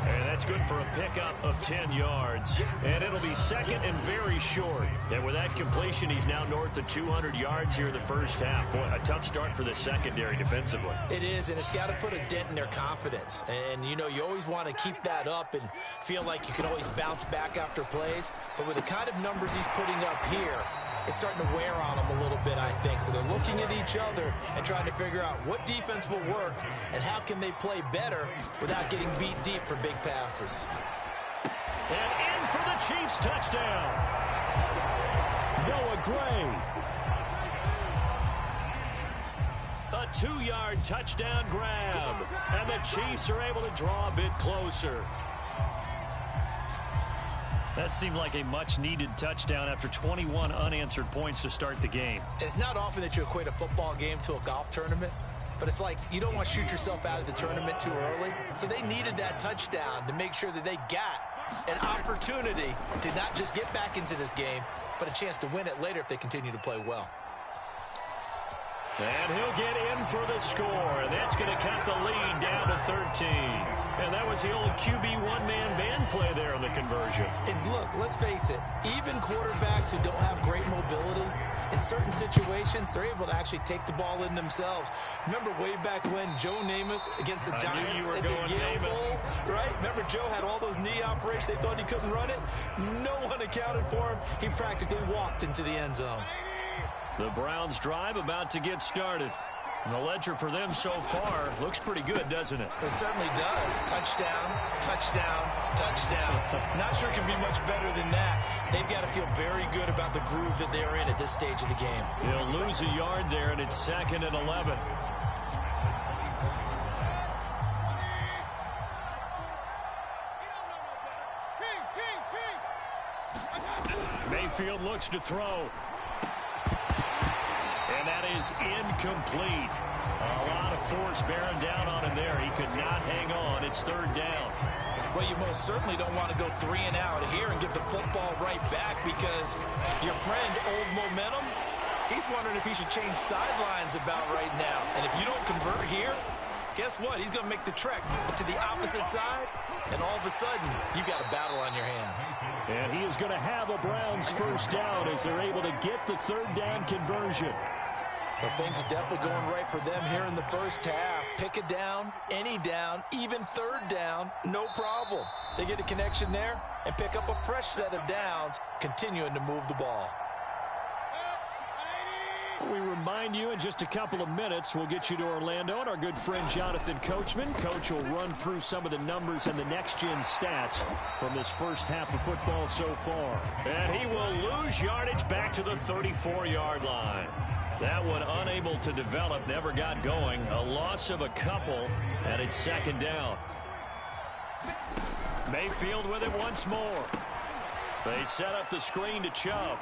Speaker 1: And that's good for a pickup of 10 yards. And it'll be second and very short. And with that completion, he's now north of 200 yards here in the first half. Boy, a tough start for the secondary defensively.
Speaker 3: It is, and it's got to put a dent in their confidence. And, you know, you always want to keep that up and feel like you can always bounce back after plays. But with the kind of numbers he's putting up here, it's starting to wear on them a little bit, I think. So they're looking at each other and trying to figure out what defense will work and how can they play better without getting beat deep for big passes.
Speaker 1: And in for the Chiefs touchdown. Noah Gray. A 2-yard touchdown grab. And the Chiefs are able to draw a bit closer. That seemed like a much-needed touchdown after 21 unanswered points to start the game.
Speaker 3: It's not often that you equate a football game to a golf tournament, but it's like you don't want to shoot yourself out of the tournament too early. So they needed that touchdown to make sure that they got an opportunity to not just get back into this game, but a chance to win it later if they continue to play well.
Speaker 1: And he'll get in for the score, and that's going to cut the lead down to 13. And that was the old QB one-man band play there on the conversion.
Speaker 3: And look, let's face it, even quarterbacks who don't have great mobility, in certain situations, they're able to actually take the ball in themselves. Remember way back when Joe Namath against the Giants at the Yale Bowl, right? Remember Joe had all those knee operations. They thought he couldn't run it. No one accounted for him. He practically walked into the end zone.
Speaker 1: The Browns drive about to get started. And the ledger for them so far looks pretty good, doesn't it?
Speaker 3: It certainly does. Touchdown, touchdown, touchdown. Not sure it can be much better than that. They've got to feel very good about the groove that they're in at this stage of the game.
Speaker 1: They'll lose a yard there, and it's 2nd and 11. Mayfield looks to throw. And that is incomplete. A lot of force bearing down on him there. He could not hang on. It's 3rd down.
Speaker 3: Well, you most certainly don't want to go 3 and out here and get the football right back because your friend, Old Momentum, he's wondering if he should change sidelines about right now. And if you don't convert here, guess what? He's going to make the trek to the opposite side, and all of a sudden, you've got a battle on your hands.
Speaker 1: And he is going to have a Browns first down as they're able to get the 3rd down conversion.
Speaker 3: But things are definitely going right for them here in the first half. Pick a down, any down, even 3rd down, no problem. They get a connection there and pick up a fresh set of downs, continuing to move the ball.
Speaker 1: We remind you in just a couple of minutes, we'll get you to Orlando and our good friend Jonathan Coachman. Coach will run through some of the numbers and the next-gen stats from this first half of football so far. And he will lose yardage back to the 34-yard line. That one unable to develop, never got going. A loss of a couple, and it's 2nd down. Mayfield with it once more. They set up the screen to Chubb.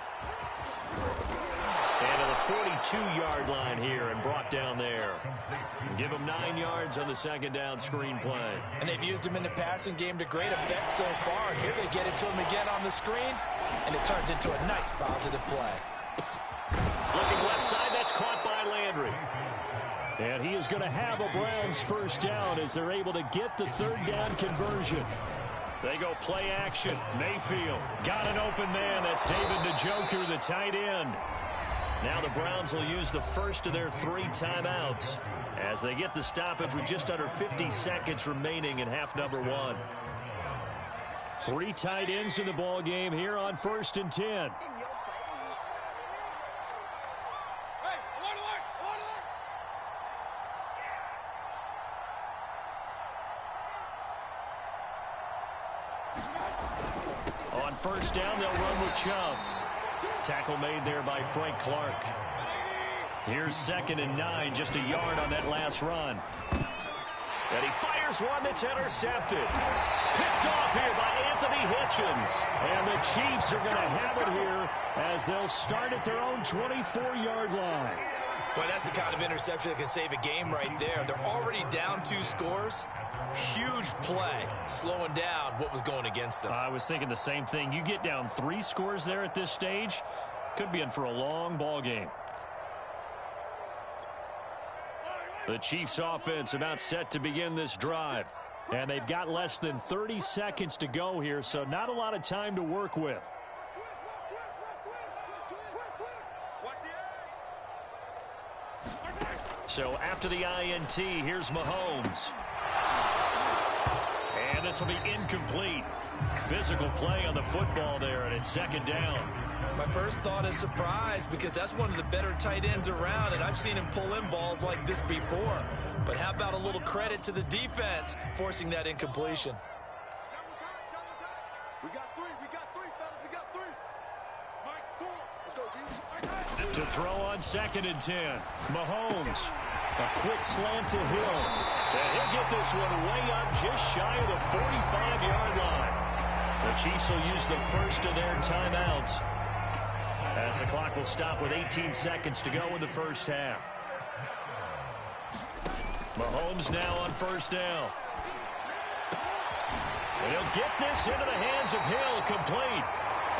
Speaker 1: And to the 42-yard line here and brought down there. Give him 9 yards on the second down screen play.
Speaker 3: And they've used him in the passing game to great effect so far. And here they get it to him again on the screen, and it turns into a nice positive play.
Speaker 1: Looking left side, that's caught by Landry. And he is going to have a Browns first down as they're able to get the third down conversion. They go play action. Mayfield got an open man. That's David Njoku, the tight end. Now the Browns will use the first of their 3 timeouts as they get the stoppage with just under 50 seconds remaining in half number 1. 3 tight ends in the ball game here on 1st and 10. On first down, they'll run with Chubb. Tackle made there by Frank Clark. Here's 2nd and 9, just a yard on that last run. And he fires one that's intercepted. Picked off here by Anthony Hitchens. And the Chiefs are going to have it here as they'll start at their own 24-yard line.
Speaker 3: Boy, that's the kind of interception that can save a game right there. They're already down 2 scores. Huge play, slowing down what was going against them.
Speaker 1: I was thinking the same thing. You get down 3 scores there at this stage, could be in for a long ball game. The Chiefs offense about set to begin this drive. And they've got less than 30 seconds to go here, so not a lot of time to work with. So after the INT, here's Mahomes. And this will be incomplete. Physical play on the football there, and it's 2nd down.
Speaker 3: My first thought is surprise because that's one of the better tight ends around, and I've seen him pull in balls like this before. But how about a little credit to the defense forcing that incompletion?
Speaker 5: We got 3, fellas, we got 3. Mike, 4. Let's go,
Speaker 1: To throw on 2nd and 10. Mahomes. A quick slant to Hill. And he'll get this one way up just shy of the 45-yard line. The Chiefs will use the first of their timeouts as the clock will stop with 18 seconds to go in the first half. Mahomes now on first down. And he'll get this into the hands of Hill, complete.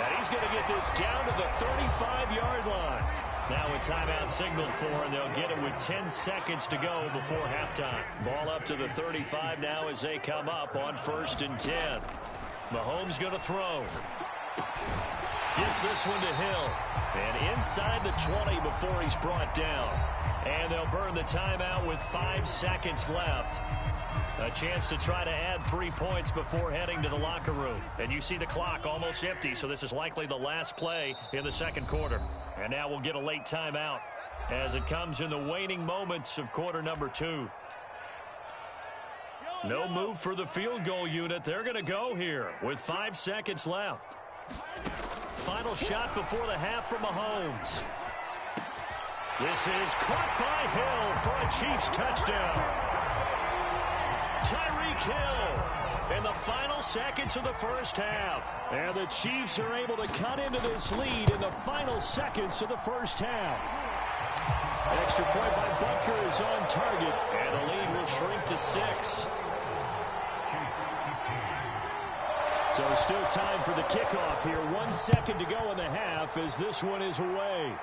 Speaker 1: And he's going to get this down to the 35-yard line. Now a timeout signaled for, and they'll get it with 10 seconds to go before halftime. Ball up to the 35 now as they come up on 1st and 10. Mahomes going to throw. Gets this one to Hill. And inside the 20 before he's brought down. And they'll burn the timeout with 5 seconds left. A chance to try to add 3 points before heading to the locker room. And you see the clock almost empty, so this is likely the last play in the second quarter. And now we'll get a late timeout as it comes in the waning moments of quarter number 2. No move for the field goal unit. They're going to go here with 5 seconds left. Final shot before the half from Mahomes. This is caught by Hill for a Chiefs touchdown. Tyreek Hill in the final seconds of the first half. And the Chiefs are able to cut into this lead in the final seconds of the first half. Extra point by Butker is on target, and the lead will shrink to 6. So still time for the kickoff here. 1 second to go in the half as this one is away.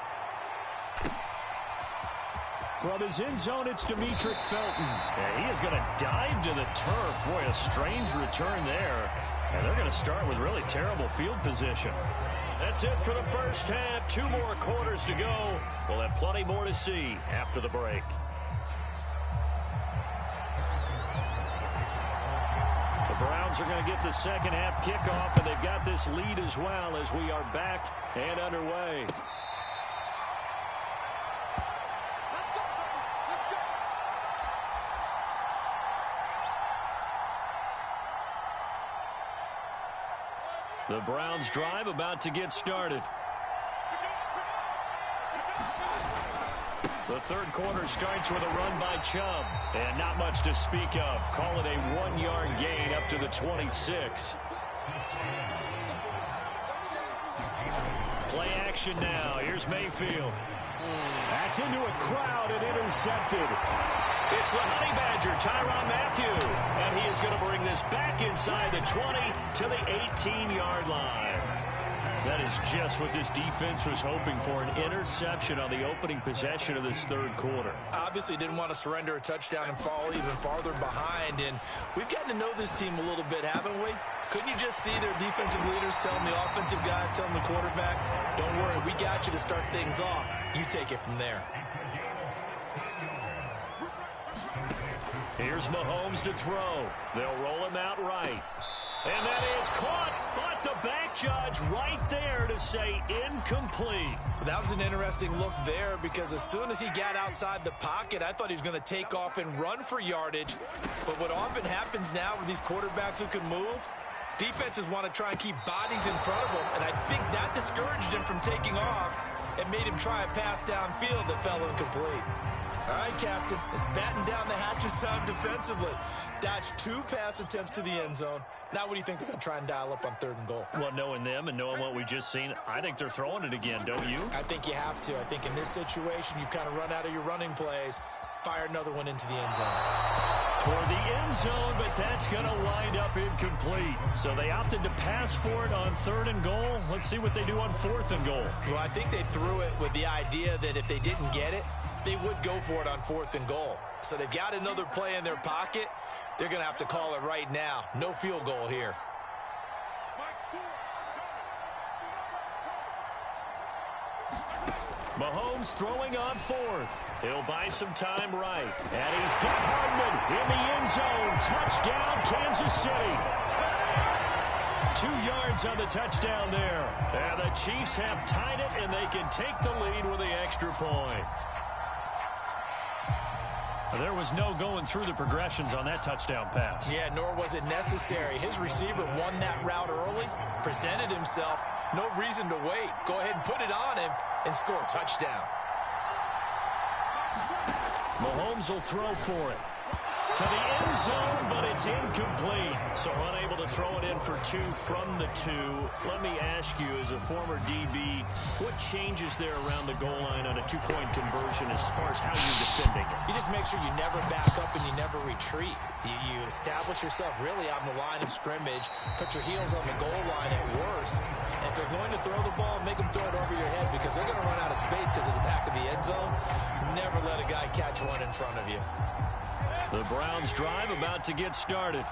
Speaker 1: From his end zone, it's Demetric Felton. And he is going to dive to the turf. Boy, a strange return there. And they're going to start with really terrible field position. That's it for the first half. 2 more quarters to go. We'll have plenty more to see after the break. The Browns are going to get the second half kickoff, and they've got this lead as well as we are back and underway. The Browns drive about to get started. The third quarter starts with a run by Chubb. And not much to speak of. Call it a 1-yard gain up to the 26. Play action now. Here's Mayfield. That's into a crowd and intercepted. It's the Honey Badger, Tyrann Mathieu. And he is going to bring this back inside the 20 to the 18-yard line. That is just what this defense was hoping for, an interception on the opening possession of this third quarter.
Speaker 3: Obviously didn't want to surrender a touchdown and fall even farther behind. And we've gotten to know this team a little bit, haven't we? Couldn't you just see their defensive leaders telling the offensive guys, telling the quarterback, don't worry, we got you to start things off. You take it from there.
Speaker 1: Here's Mahomes to throw. They'll roll him out right. And that is caught, but the back judge right there to say incomplete.
Speaker 3: That was an interesting look there because as soon as he got outside the pocket, I thought he was going to take off and run for yardage. But what often happens now with these quarterbacks who can move, defenses want to try and keep bodies in front of them, and I think that discouraged him from taking off and made him try a pass downfield that fell incomplete. All right, Captain, it's batten down the hatches time defensively. Dodged 2 pass attempts to the end zone. Now what do you think they're going to try and dial up on 3rd and goal?
Speaker 1: Well, knowing them and knowing what we just seen, I think they're throwing it again, don't you?
Speaker 3: I think you have to. I think in this situation, you've kind of run out of your running plays. Fire another one into the end zone.
Speaker 1: Toward the end zone, but that's going to wind up incomplete. So they opted to pass for it on 3rd and goal. Let's see what they do on 4th and goal.
Speaker 3: Well, I think they threw it with the idea that if they didn't get it, they would go for it on 4th and goal. So they've got another play in their pocket. They're going to have to call it right now. No field goal here.
Speaker 1: Mahomes throwing on 4th. He'll buy some time right. And he's got Hardman in the end zone. Touchdown, Kansas City. 2 yards on the touchdown there. And the Chiefs have tied it, and they can take the lead with the extra point. There was no going through the progressions on that touchdown pass.
Speaker 3: Yeah, nor was it necessary. His receiver won that route early, presented himself. No reason to wait. Go ahead and put it on him and score a touchdown.
Speaker 1: Mahomes will throw for it. To the end zone, but it's incomplete. So unable to throw it in for 2 from the 2. Let me ask you, as a former DB, what changes there around the goal line on a 2-point conversion as far as how you're defending it?
Speaker 3: You just make sure you never back up and you never retreat. You establish yourself really on the line of scrimmage, put your heels on the goal line at worst. And if they're going to throw the ball, make them throw it over your head because they're going to run out of space because of the back of the end zone. Never let a guy catch one in front of you.
Speaker 1: The Browns drive about to get started.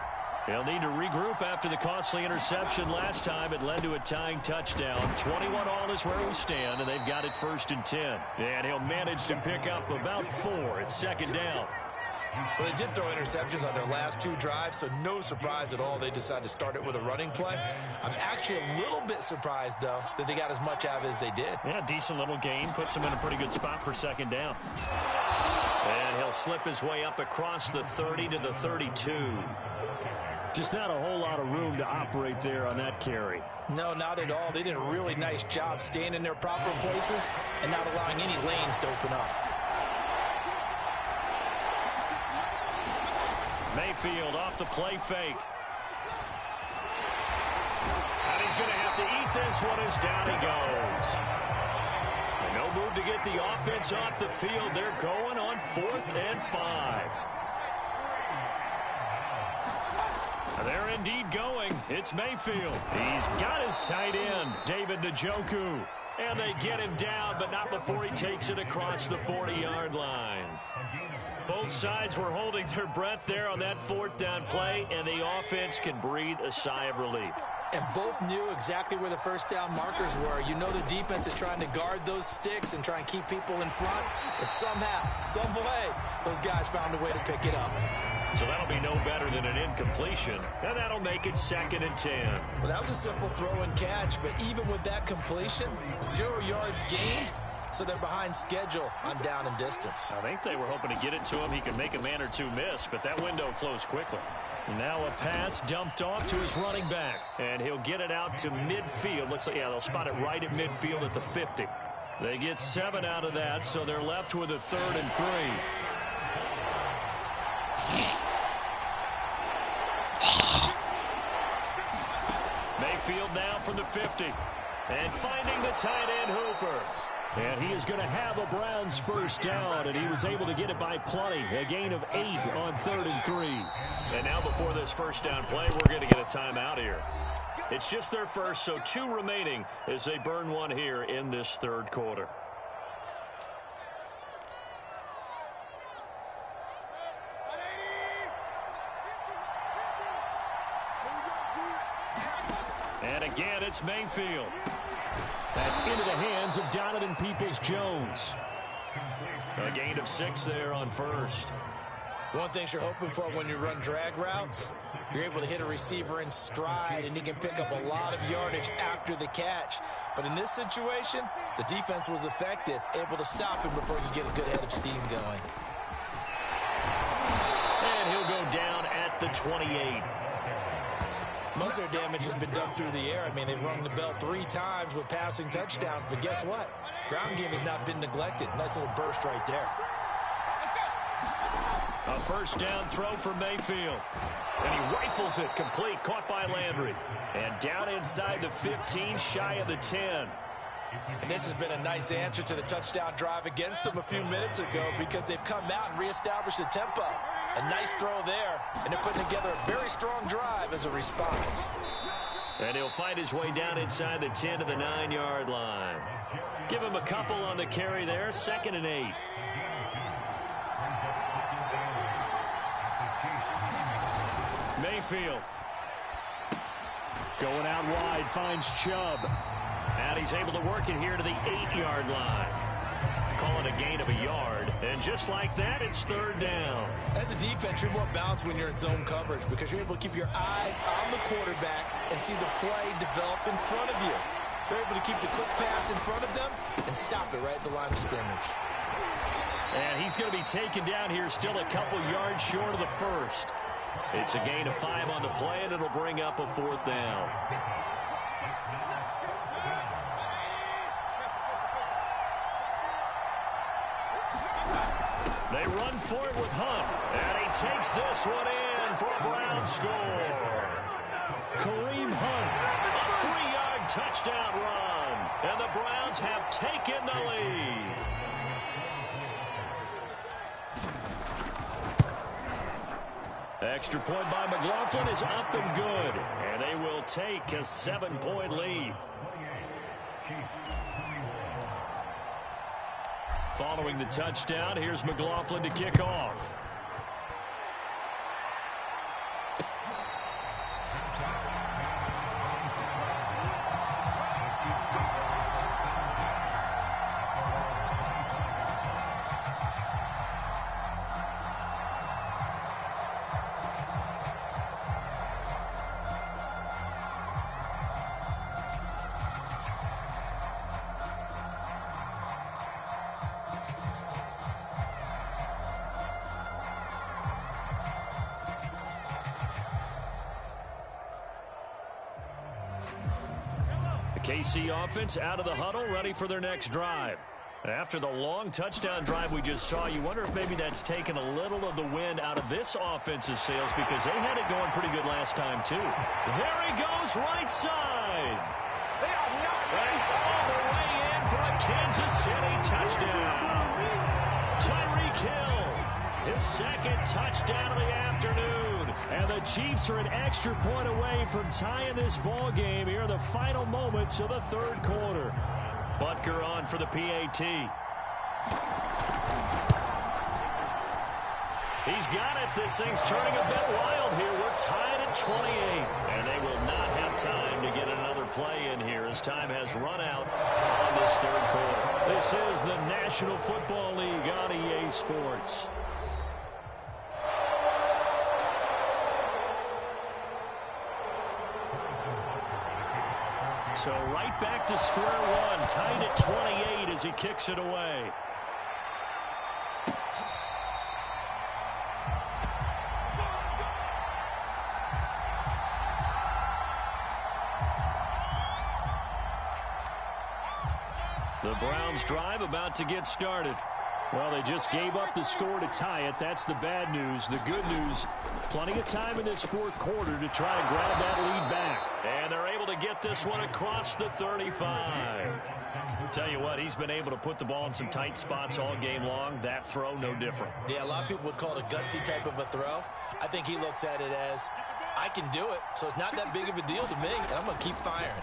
Speaker 1: They'll need to regroup after the costly interception last time. It led to a tying touchdown. 21-all is where we stand, and they've got it 1st and 10. And he'll manage to pick up about 4. It's 2nd down.
Speaker 3: Well, they did throw interceptions on their last 2 drives, so no surprise at all they decided to start it with a running play. I'm actually a little bit surprised, though, that they got as much out of it as they did.
Speaker 1: Yeah, decent little gain. Puts them in a pretty good spot for 2nd down. And he'll slip his way up across the 30 to the 32. Just not a whole lot of room to operate there on that carry.
Speaker 3: No, not at all. They did a really nice job staying in their proper places and not allowing any lanes to open up.
Speaker 1: Mayfield off the play fake. And he's going to have to eat this one as down he goes. No move to get the offense off the field. They're going on 4th and 5. They're indeed going. It's Mayfield. He's got his tight end, David Njoku. And they get him down, but not before he takes it across the 40-yard line. Both sides were holding their breath there on that 4th down play, and the offense can breathe a sigh of relief.
Speaker 3: And both knew exactly where the 1st down markers were. You know the defense is trying to guard those sticks and try and keep people in front. But somehow, some way, those guys found a way to pick it up.
Speaker 1: So that'll be no better than an incompletion. And that'll make it 2nd and 10.
Speaker 3: Well, that was a simple throw and catch. But even with that completion, 0 yards gained. So they're behind schedule on down and distance.
Speaker 1: I think they were hoping to get it to him. He could make a man or 2 miss, but that window closed quickly. Now a pass dumped off to his running back. And he'll get it out to midfield. Looks like, yeah, they'll spot it right at midfield at the 50. They get 7 out of that, so they're left with a 3rd and 3. Mayfield now from the 50. And finding the tight end Hooper. And he is going to have a Browns first down, and he was able to get it by plenty. A gain of 8 on 3rd and 3. And now before this first down play, we're going to get a timeout here. It's just their first, so 2 remaining as they burn one here in this 3rd quarter. And again, it's Mayfield. That's into the hands of Donovan Peoples-Jones. A gain of 6 there on first.
Speaker 3: One thing you're hoping for when you run drag routes, you're able to hit a receiver in stride, and he can pick up a lot of yardage after the catch. But in this situation, the defense was effective, able to stop him before he get a good head of steam going.
Speaker 1: And he'll go down at the 28.
Speaker 3: Most of their damage has been done through the air. I mean, they've rung the bell 3 times with passing touchdowns, but guess what? Ground game has not been neglected. Nice little burst right there.
Speaker 1: A first down throw for Mayfield. And he rifles it complete, caught by Landry. And down inside the 15, shy of the 10.
Speaker 3: And this has been a nice answer to the touchdown drive against them a few minutes ago because they've come out and reestablished the tempo. A nice throw there, and they're putting together a very strong drive as a response.
Speaker 1: And he'll find his way down inside the 10 to the 9-yard line. Give him a couple on the carry there, 2nd and 8. Mayfield. Going out wide, finds Chubb. And he's able to work it here to the 8-yard line. Call it a gain of a yard. And just like that, it's 3rd down.
Speaker 3: As a defense, you're more balanced when you're in zone coverage because you're able to keep your eyes on the quarterback and see the play develop in front of you. You're able to keep the quick pass in front of them and stop it right at the line of scrimmage.
Speaker 1: And he's going to be taken down here still a couple yards short of the first. It's a gain of 5 on the play, and it'll bring up a 4th down. They run for it with Hunt, and he takes this one in for a Browns score. Kareem Hunt, a 3-yard touchdown run, and the Browns have taken the lead. Extra point by McLaughlin is up and good, and they will take a 7-point lead. Following the touchdown, here's McLaughlin to kick off. KC offense out of the huddle, ready for their next drive. After the long touchdown drive we just saw, you wonder if maybe that's taken a little of the wind out of this offense's sails because they had it going pretty good last time, too. There he goes, right side. And all the way in for a Kansas City touchdown. Tyreek Hill, his 2nd touchdown of the afternoon. And the Chiefs are an extra point away from tying this ball game here in the final moments of the 3rd quarter. Butker on for the PAT. He's got it. This thing's turning a bit wild here. We're tied at 28. And they will not have time to get another play in here as time has run out on this 3rd quarter. This is the National Football League on EA Sports. So right back to square one, tied at 28 as he kicks it away. The Browns drive about to get started. Well, they just gave up the score to tie it. That's the bad news. The good news, plenty of time in this fourth quarter to try and grab that lead back. And they're able to get this one across the 35. Tell you what, he's been able to put the ball in some tight spots all game long. That throw, no different.
Speaker 3: Yeah, a lot of people would call it a gutsy type of a throw. I think he looks at it as, I can do it, so it's not that big of a deal to me, and I'm going to keep firing.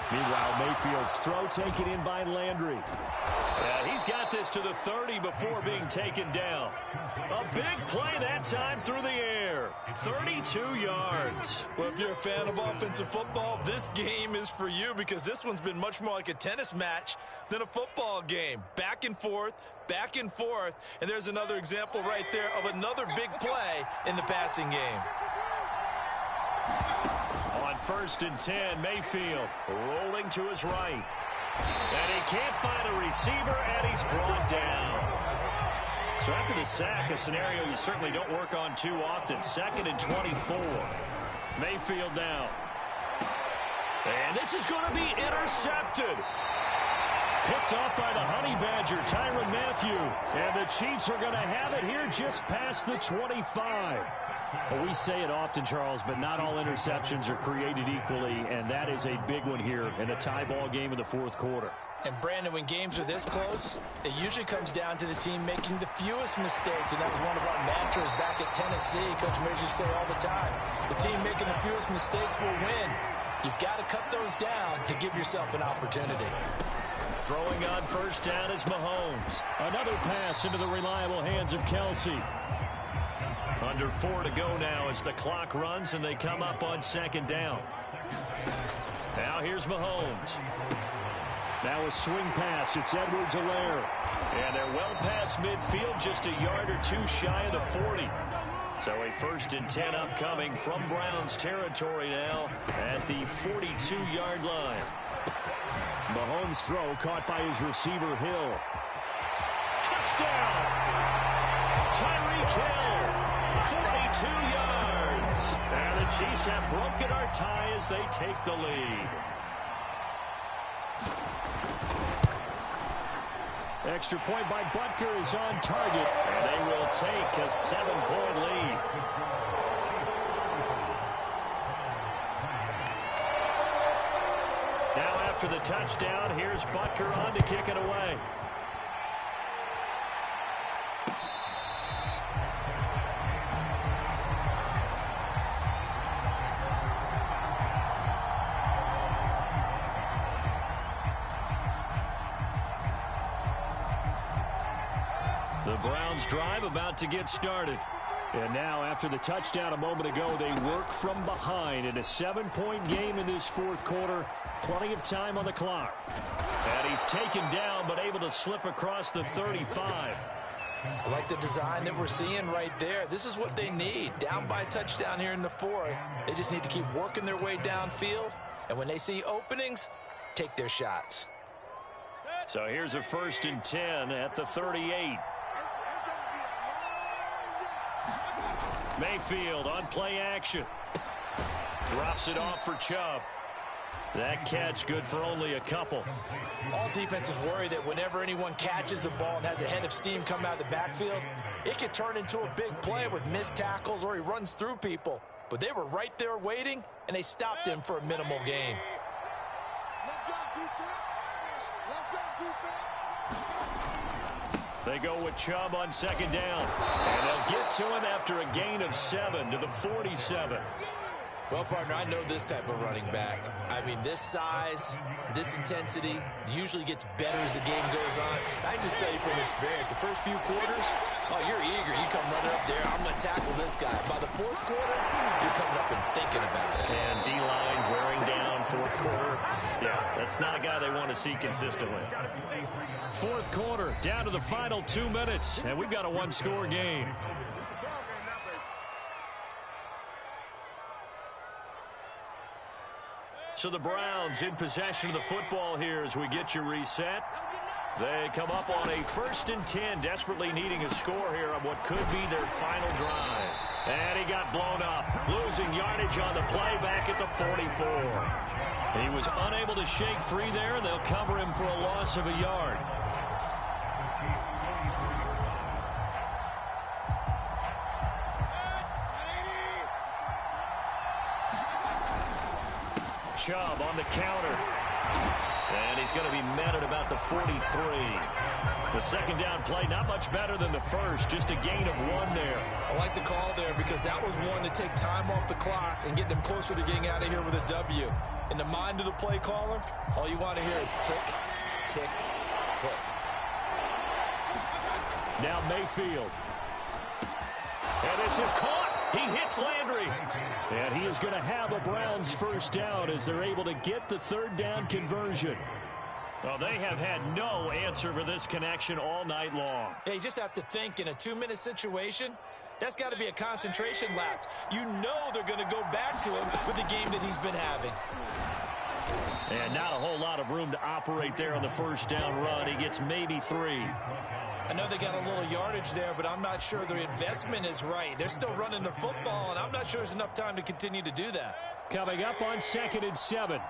Speaker 1: Meanwhile, Mayfield's throw taken in by Landry. He's got this to the 30 before being taken down. A big play that time through the air. 32 yards.
Speaker 3: Well, if you're a fan of offensive football, this game is for you because this one's been much more like a tennis match than a football game. Back and forth, and there's another example right there of another big play in the passing game.
Speaker 1: On 1st and 10, Mayfield rolling to his right. And he can't find a receiver, and he's brought down. So after the sack, a scenario you certainly don't work on too often. 2nd and 24. Mayfield down. And this is going to be intercepted. Picked off by the Honey Badger, Tyrann Mathieu. And the Chiefs are going to have it here just past the 25. Well, we say it often, Charles, but not all interceptions are created equally, and that is a big one here in a tie ball game in the fourth quarter.
Speaker 3: And, Brandon, when games are this close, it usually comes down to the team making the fewest mistakes, and that was one of our mantras back at Tennessee. Coach Mears used to say all the time, the team making the fewest mistakes will win. You've got to cut those down to give yourself an opportunity.
Speaker 1: Throwing on 1st down is Mahomes. Another pass into the reliable hands of Kelsey. Under 4 to go now as the clock runs and they come up on 2nd down. Now here's Mahomes. Now a swing pass. It's Edwards-Helaire. And they're well past midfield, just a yard or two shy of the 40. So a 1st and 10 upcoming from Browns territory now at the 42-yard line. Mahomes' throw caught by his receiver, Hill. Touchdown! Tyreek Hill. 42 yards. And the Chiefs have broken our tie as they take the lead. Extra point by Butker is on target. And they will take a 7-point lead. Now after the touchdown, here's Butker on to kick it away. The Browns drive about to get started. And now after the touchdown a moment ago, they work from behind in a 7-point game in this fourth quarter. Plenty of time on the clock. And he's taken down but able to slip across the 35.
Speaker 3: I like the design that we're seeing right there. This is what they need. Down by a touchdown here in the 4th. They just need to keep working their way downfield. And when they see openings, take their shots.
Speaker 1: So here's a 1st and 10 at the 38. Mayfield on play action. Drops it off for Chubb. That catch good for only a couple.
Speaker 3: All defenses worry that whenever anyone catches the ball and has a head of steam come out of the backfield, it could turn into a big play with missed tackles or he runs through people. But they were right there waiting, and they stopped him for a minimal gain.
Speaker 1: They go with Chubb on 2nd down. And they'll get to him after a gain of 7 to the 47.
Speaker 3: Well, partner, I know this type of running back. I mean, this size, this intensity usually gets better as the game goes on. I can just tell you from experience, the first few quarters, oh, you're eager. You come running up there, I'm going to tackle this guy. By the 4th quarter, you're coming up and thinking about it.
Speaker 1: And D-line wearing down 4th quarter. Yeah, that's not a guy they want to see consistently. 4th quarter, down to the final 2 minutes, and we've got a one-score game. So the Browns in possession of the football here as we get you reset. They come up on a 1st and 10, desperately needing a score here on what could be their final drive. And he got blown up, losing yardage on the play back at the 44. He was unable to shake free there, and they'll cover him for a loss of a yard. Chubb on the counter. And he's going to be met at about the 43. The second down play, not much better than the first, just a gain of 1 there.
Speaker 3: I like the call there because that was one to take time off the clock and get them closer to getting out of here with a W. In the mind of the play caller, all you want to hear is tick, tick, tick.
Speaker 1: Now Mayfield. And this is caught. He hits Landry. And he is going to have a Browns first down as they're able to get the third down conversion. Well, they have had no answer for this connection all night long.
Speaker 3: Yeah, you just have to think in a 2-minute situation, that's got to be a concentration lapse. You know they're going to go back to him with the game that he's been having.
Speaker 1: And not a whole lot of room to operate there on the first down run. He gets maybe 3.
Speaker 3: I know they got a little yardage there, but I'm not sure their investment is right. They're still running the football, and I'm not sure there's enough time to continue to do that.
Speaker 1: Coming up on 2nd and 7.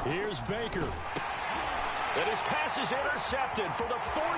Speaker 1: Here's Baker. And his pass is intercepted for the 4th